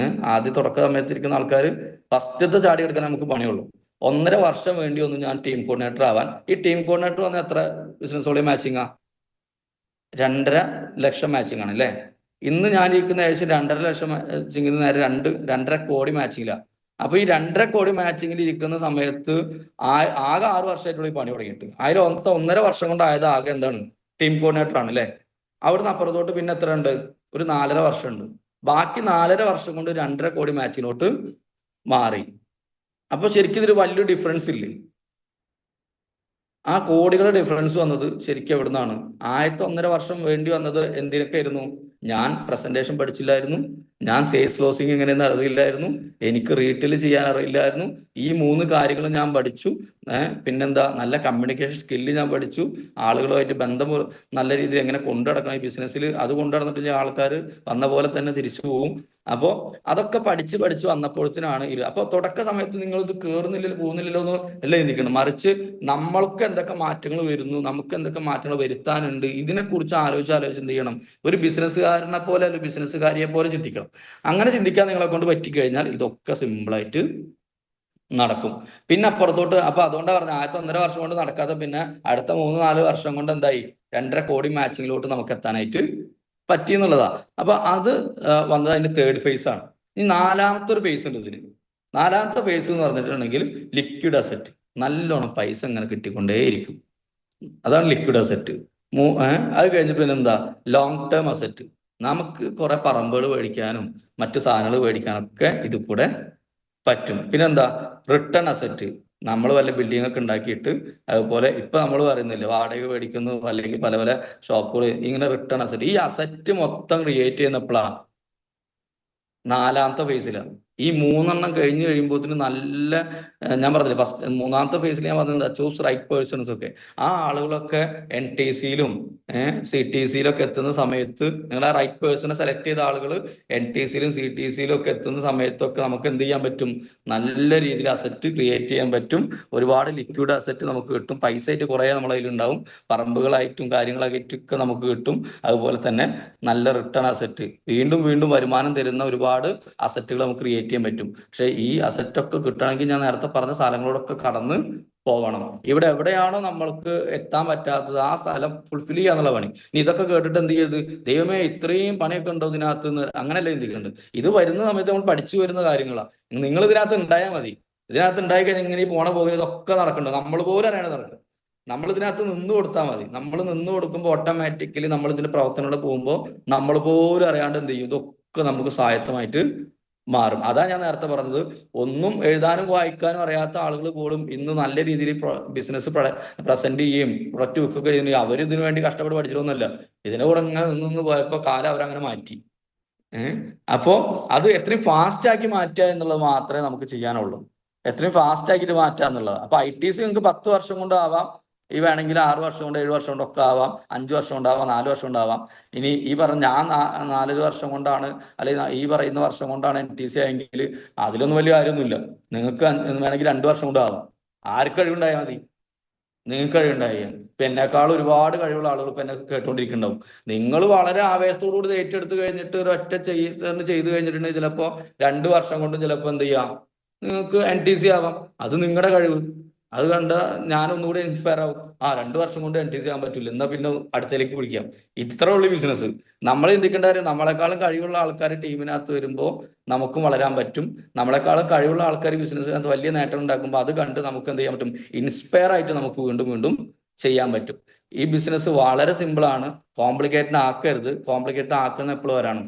ആദ്യ തുടക്ക സമയത്തിരിക്കുന്ന ആൾക്കാർ ഫസ്റ്റത്തെ ചാടി എടുക്കാൻ നമുക്ക് പണിയുള്ളൂ. 1.5 വർഷം വേണ്ടി വന്നു ഞാൻ ടീം കോർഡിനേറ്റർ ആവാൻ. ഈ ടീം കോർഡിനേറ്റർ വന്ന എത്ര ബിസിനസ്സോടെ മാച്ചിങ്ങാ? 2.5 ലക്ഷം മാച്ചിങ് ആണ് അല്ലേ? ഇന്ന് ഞാൻ ഇരിക്കുന്ന ഏകദേശം 2.5 ലക്ഷം മാച്ചിങ്ങിന് നേരെ 2.5 കോടി മാച്ചിങ്ങിലാണ്. അപ്പൊ ഈ 2.5 കോടി മാച്ചിങ്ങിൽ ഇരിക്കുന്ന സമയത്ത് ആകെ 6 വർഷമായിട്ടുള്ള ഈ പണി തുടങ്ങിയിട്ട് അതിൽ 1.5 വർഷം കൊണ്ട് ആയത് ആകെ എന്താണ്? ടീം കോർഡിനേറ്റർ ആണ് അല്ലേ? അവിടുന്ന് അപ്പുറത്തോട്ട് പിന്നെ എത്ര ഉണ്ട്? ഒരു 4.5 വർഷം ഉണ്ട്. ബാക്കി 4.5 വർഷം കൊണ്ട് 2.5 കോടി മാച്ചിലോട്ട് മാറി. അപ്പൊ ശരിക്കും ഇതൊരു വലിയ ഡിഫറൻസ് ഇല്ലേ? ആ കോടികളുടെ ഡിഫറൻസ് വന്നത് ശരിക്കും എവിടുന്നാണ്? ആദ്യത്തെ 1.5 വർഷം വേണ്ടി വന്നത് എന്തിനൊക്കെ ആയിരുന്നു? ഞാൻ പ്രസന്റേഷൻ പഠിച്ചില്ലായിരുന്നു, ഞാൻ സെയിൽസ് ക്ലോസിങ് എങ്ങനെയെന്ന് അറിയില്ലായിരുന്നു, എനിക്ക് റീറ്റെയിൽ ചെയ്യാൻ അറിയില്ലായിരുന്നു. ഈ 3 കാര്യങ്ങൾ ഞാൻ പഠിച്ചു. പിന്നെന്താ? നല്ല കമ്മ്യൂണിക്കേഷൻ സ്കില്ല് ഞാൻ പഠിച്ചു. ആളുകളുമായിട്ട് ബന്ധം നല്ല രീതിയിൽ എങ്ങനെ കൊണ്ടുനടക്കണം ഈ ബിസിനസ്സിൽ, അത് കൊണ്ടുനടന്നിട്ട് ആൾക്കാർ വന്ന പോലെ തന്നെ തിരിച്ചു പോകും. അപ്പോ അതൊക്കെ പഠിച്ച് വന്നപ്പോഴത്തേനാണ് ഇത്. അപ്പൊ തുടക്ക സമയത്ത് നിങ്ങൾ ഇത് കയറുന്നില്ലല്ലോ, പോകുന്നില്ലല്ലോ എന്ന് അല്ല ചിന്തിക്കണം. മറിച്ച് നമ്മൾക്ക് എന്തൊക്കെ മാറ്റങ്ങൾ വരുന്നു, നമുക്ക് എന്തൊക്കെ മാറ്റങ്ങൾ വരുത്താനുണ്ട്, ഇതിനെക്കുറിച്ച് ആലോചിച്ച് എന്ത് ചെയ്യണം? ഒരു ബിസിനസ്സുകാരനെ പോലെ അല്ലെങ്കിൽ ബിസിനസ്സുകാരിയെ പോലെ ചിന്തിക്കണം. അങ്ങനെ ചിന്തിക്കാൻ നിങ്ങളെ കൊണ്ട് പറ്റിക്കഴിഞ്ഞാൽ ഇതൊക്കെ സിമ്പിളായിട്ട് നടക്കും. പിന്നെ അപ്പുറത്തോട്ട് അപ്പൊ അതുകൊണ്ടാണ് പറഞ്ഞത് ആദ്യത്തെ 1.5 വർഷം കൊണ്ട് നടക്കാതെ പിന്നെ അടുത്ത 3-4 വർഷം കൊണ്ട് എന്തായി? 2.5 കോടി മാച്ചിങ്ങിലോട്ട് നമുക്ക് എത്താനായിട്ട് പറ്റി എന്നുള്ളതാ. അപ്പൊ അത് വന്നത് അതിന്റെ 3rd ഫേസ് ആണ്. ഈ 4-ാമത്തെ ഒരു ഫേസ് ഉണ്ട് ഇതിന്. 4-ാമത്തെ ഫേസ് എന്ന് പറഞ്ഞിട്ടുണ്ടെങ്കിൽ ലിക്വിഡ് അസറ്റ്. നല്ലോണം പൈസ ഇങ്ങനെ കിട്ടിക്കൊണ്ടേയിരിക്കും. അതാണ് ലിക്വിഡ് അസറ്റ്. അത് കഴിഞ്ഞിട്ട് പിന്നെ എന്താ? Long term asset. നമുക്ക് കുറെ പറമ്പുകൾ മേടിക്കാനും മറ്റു സാധനങ്ങൾ മേടിക്കാനൊക്കെ ഇത് കൂടെ പറ്റും. പിന്നെന്താ? Return asset. നമ്മൾ വല്ല ബിൽഡിംഗ് ഒക്കെ ഉണ്ടാക്കിയിട്ട് അതുപോലെ ഇപ്പൊ നമ്മൾ പറയുന്നില്ല വാടക മേടിക്കുന്നു, അല്ലെങ്കിൽ പല പല ഷോപ്പുകൾ, ഇങ്ങനെ റിട്ടേൺ അസറ്റ്. ഈ അസറ്റ് മൊത്തം ക്രിയേറ്റ് ചെയ്യുന്നപ്പോഴാണ് 4-ാമത്തെ ഫേസിലാണ്. ഈ 3 കഴിഞ്ഞ് കഴിയുമ്പോഴത്തേന് നല്ല ഞാൻ പറഞ്ഞില്ല ഫസ്റ്റ് 3-ാമത്തെ ഫേസിൽ ഞാൻ പറഞ്ഞത് ചൂസ് റൈറ്റ് പേഴ്സൺസ് ഒക്കെ. ആ ആളുകളൊക്കെ NTC-യിലും CTC-യിലും ഒക്കെ എത്തുന്ന സമയത്ത് നിങ്ങൾ ആ റൈറ്റ് പേഴ്സണെ സെലക്ട് ചെയ്ത ആളുകൾ NTC-യിലും CTC-യിലും ഒക്കെ എത്തുന്ന സമയത്തൊക്കെ നമുക്ക് എന്ത് ചെയ്യാൻ പറ്റും? നല്ല രീതിയിൽ അസറ്റ് ക്രിയേറ്റ് ചെയ്യാൻ പറ്റും. ഒരുപാട് ലിക്വിഡ് അസറ്റ് നമുക്ക് കിട്ടും. പൈസ ആയിട്ട് കുറെ നമ്മളെ കയ്യിലുണ്ടാവും, പറമ്പുകളായിട്ടും കാര്യങ്ങളായിട്ടൊക്കെ നമുക്ക് കിട്ടും. അതുപോലെ തന്നെ നല്ല റിട്ടേൺ അസറ്റ്, വീണ്ടും വീണ്ടും വരുമാനം തരുന്ന ഒരുപാട് അസറ്റുകൾ നമുക്ക് ക്രിയേറ്റ് ചെയ്യാൻ പറ്റും. പക്ഷെ ഈ അസറ്റ് ഒക്കെ കിട്ടണമെങ്കിൽ ഞാൻ നേരത്തെ പറഞ്ഞ സ്ഥലങ്ങളോടൊക്കെ കടന്ന് പോകണം. ഇവിടെ എവിടെയാണോ നമ്മൾക്ക് എത്താൻ പറ്റാത്തത് ആ സ്ഥലം ഫുൾഫിൽ ചെയ്യാന്നുള്ള പണി. ഇനി ഇതൊക്കെ കേട്ടിട്ട് എന്ത് ചെയ്യരുത്? ദൈവമേ ഇത്രയും പണിയൊക്കെ ഉണ്ടോ ഇതിനകത്ത് നിന്ന്? അങ്ങനെയല്ല ചിന്തിക്കേണ്ടത്. ഇത് വരുന്ന സമയത്ത് നമ്മൾ പഠിച്ചു വരുന്ന കാര്യങ്ങളാണ്. നിങ്ങൾ ഇതിനകത്ത് ഉണ്ടായാൽ മതി. ഇതിനകത്ത് ഉണ്ടായി കഴിഞ്ഞാൽ ഇങ്ങനെ ഈ പോണ പോകുന്നത് ഇതൊക്കെ നടക്കുന്നുണ്ട്, നമ്മൾ പോലും അറിയാണ്ട് നടക്കും. നമ്മൾ ഇതിനകത്ത് നിന്ന് കൊടുത്താൽ മതി. നമ്മൾ നിന്ന് കൊടുക്കുമ്പോൾ ഓട്ടോമാറ്റിക്കലി നമ്മൾ ഇതിന്റെ പ്രവർത്തനങ്ങൾ പോകുമ്പോൾ നമ്മൾ പോലും അറിയാണ്ട് എന്ത് ചെയ്യും, ഇതൊക്കെ നമുക്ക് സ്വായത്തമായിട്ട് മാറും. അതാ ഞാൻ നേരത്തെ പറഞ്ഞത്, ഒന്നും എഴുതാനും വായിക്കാനും അറിയാത്ത ആളുകൾ പോലും ഇന്ന് നല്ല രീതിയിൽ ബിസിനസ് പ്രസന്റ് ചെയ്യുകയും പ്രൊഡക്റ്റ് വിൽക്കുകയും ചെയ്യുന്നു. അവർ ഇതിനു വേണ്ടി കഷ്ടപ്പെട്ട് പഠിച്ചിട്ടൊന്നുമല്ല, ഇതിനെ കൂടെ ഇങ്ങനെ നിന്ന് പോയപ്പോൾ കാലം അവരങ്ങനെ മാറ്റി. അപ്പോ അത് എത്രയും ഫാസ്റ്റ് ആക്കി മാറ്റുക എന്നുള്ളത് മാത്രമേ നമുക്ക് ചെയ്യാനുള്ളൂ. എത്രയും ഫാസ്റ്റ് ആക്കിയിട്ട് മാറ്റുക എന്നുള്ളത്. അപ്പൊ ITC നിങ്ങൾക്ക് 10 വർഷം കൊണ്ടാവാം, ഈ വേണമെങ്കിൽ 6 വർഷം കൊണ്ട് 7 വർഷം കൊണ്ടൊക്കെ ആവാം, 5 വർഷം കൊണ്ടാവാം, 4 വർഷം കൊണ്ടാവാം. ഇനി ഈ പറഞ്ഞ ഞാൻ 4 വർഷം കൊണ്ടാണ്, അല്ലെങ്കിൽ ഈ പറയുന്ന വർഷം കൊണ്ടാണ് NTC ആയെങ്കിൽ അതിലൊന്നും വലിയ കാര്യമൊന്നുമില്ല. നിങ്ങൾക്ക് വേണമെങ്കിൽ 2 വർഷം കൊണ്ടാവാം. ആർക്ക് കഴിവുണ്ടായാൽ മതി, നിങ്ങൾക്ക് കഴിവുണ്ടായി. ഇപ്പൊ എന്നെക്കാൾ ഒരുപാട് കഴിവുള്ള ആളുകൾ ഇപ്പൊ എന്നെ കേട്ടോണ്ടിരിക്കുന്നുണ്ടാവും. നിങ്ങൾ വളരെ ആവേശത്തോടു കൂടി ഏറ്റെടുത്ത് കഴിഞ്ഞിട്ട് ഒരു ഒറ്റ ചെയ്ത് കഴിഞ്ഞിട്ടുണ്ടെങ്കിൽ ചിലപ്പോ 2 വർഷം കൊണ്ടും ചിലപ്പോ എന്ത് ചെയ്യാം, നിങ്ങൾക്ക് NTC ആവാം. അത് നിങ്ങളുടെ കഴിവ്. അത് കണ്ട ഞാനൊന്നുകൂടി ഇൻസ്പയർ ആവും. 2 വർഷം കൊണ്ട് NTC ആകാൻ പറ്റില്ല, എന്നാ പിന്നെ അടുത്തേക്ക് പിടിക്കാം. ഇത്ര ഉള്ളു ബിസിനസ്. നമ്മൾ ചിന്തിക്കേണ്ട കാര്യം, നമ്മളെക്കാളും കഴിവുള്ള ആൾക്കാർ ടീമിനകത്ത് വരുമ്പോൾ നമുക്കും വളരാൻ പറ്റും. നമ്മളെക്കാളും കഴിവുള്ള ആൾക്കാർ ബിസിനസ്സിനകത്ത് വലിയ നേട്ടം ഉണ്ടാക്കുമ്പോൾ അത് കണ്ട് നമുക്ക് എന്ത് ചെയ്യാൻ പറ്റും, ഇൻസ്പയർ ആയിട്ട് നമുക്ക് വീണ്ടും വീണ്ടും ചെയ്യാൻ പറ്റും. ഈ ബിസിനസ് വളരെ സിമ്പിൾ ആണ്, കോംപ്ലിക്കേറ്റഡ് ആക്കരുത്. കോംപ്ലിക്കേറ്റഡ് ആക്കുന്ന എപ്പോഴും വരാണ്,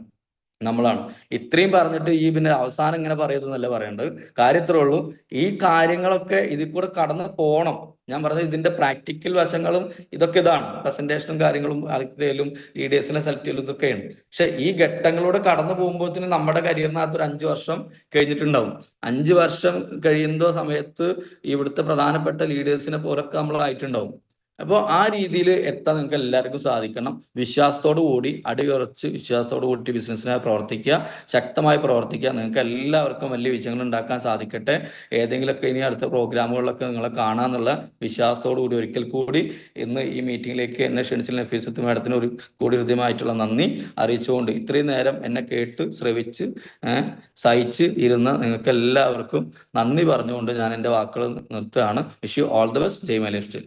നമ്മളാണ്. ഇത്രയും പറഞ്ഞിട്ട് ഈ പിന്നെ അവസാനം ഇങ്ങനെ പറയുന്നല്ല പറയേണ്ടത്. കാര്യം ഇത്രേ ഉള്ളൂ, ഈ കാര്യങ്ങളൊക്കെ ഇതിൽ കൂടെ കടന്നു പോകണം. ഞാൻ പറഞ്ഞത് ഇതിന്റെ പ്രാക്ടിക്കൽ വശങ്ങളും ഇതൊക്കെ ഇതാണ്, പ്രസന്റേഷനും കാര്യങ്ങളും ആർക്കെങ്കിലും ലീഡേഴ്സിനെ സെലക്ട് ചെയ്യലും ഇതൊക്കെയാണ്. പക്ഷെ ഈ ഘട്ടങ്ങളിലൂടെ കടന്നു പോകുമ്പോഴത്തേന് നമ്മുടെ കരിയറിനകത്ത് ഒരു 5 വർഷം കഴിഞ്ഞിട്ടുണ്ടാവും. 5 വർഷം കഴിയുന്ന സമയത്ത് ഇവിടുത്തെ പ്രധാനപ്പെട്ട ലീഡേഴ്സിനെ പോലൊക്കെ നമ്മൾ ആയിട്ടുണ്ടാവും. അപ്പോൾ ആ രീതിയിൽ എത്താൻ നിങ്ങൾക്ക് എല്ലാവർക്കും സാധിക്കണം. വിശ്വാസത്തോടു കൂടി, അടിയുറച്ച് വിശ്വാസത്തോടു കൂടി ബിസിനസ്സിനായി പ്രവർത്തിക്കുക, ശക്തമായി പ്രവർത്തിക്കുക. നിങ്ങൾക്ക് എല്ലാവർക്കും വലിയ വിജയങ്ങൾ ഉണ്ടാക്കാൻ സാധിക്കട്ടെ. ഏതെങ്കിലുമൊക്കെ ഇനി അടുത്ത പ്രോഗ്രാമുകളിലൊക്കെ നിങ്ങളെ കാണാന്നുള്ള വിശ്വാസത്തോടു കൂടി ഒരിക്കൽ കൂടി ഇന്ന് ഈ മീറ്റിംഗിലേക്ക് എന്നെ ക്ഷണിച്ച നഫീസത്ത് മാഡത്തിന് ഒരു കൂടി ഹൃദ്യമായിട്ടുള്ള നന്ദി അറിയിച്ചുകൊണ്ട്, ഇത്രയും നേരം എന്നെ കേട്ട് ശ്രവിച്ച് സഹിച്ച് ഇരുന്ന് നിങ്ങൾക്ക് എല്ലാവർക്കും നന്ദി പറഞ്ഞുകൊണ്ട് ഞാൻ എൻ്റെ വാക്കുകൾ നിർത്തുകയാണ്. Wish you all the best. Jai my life style.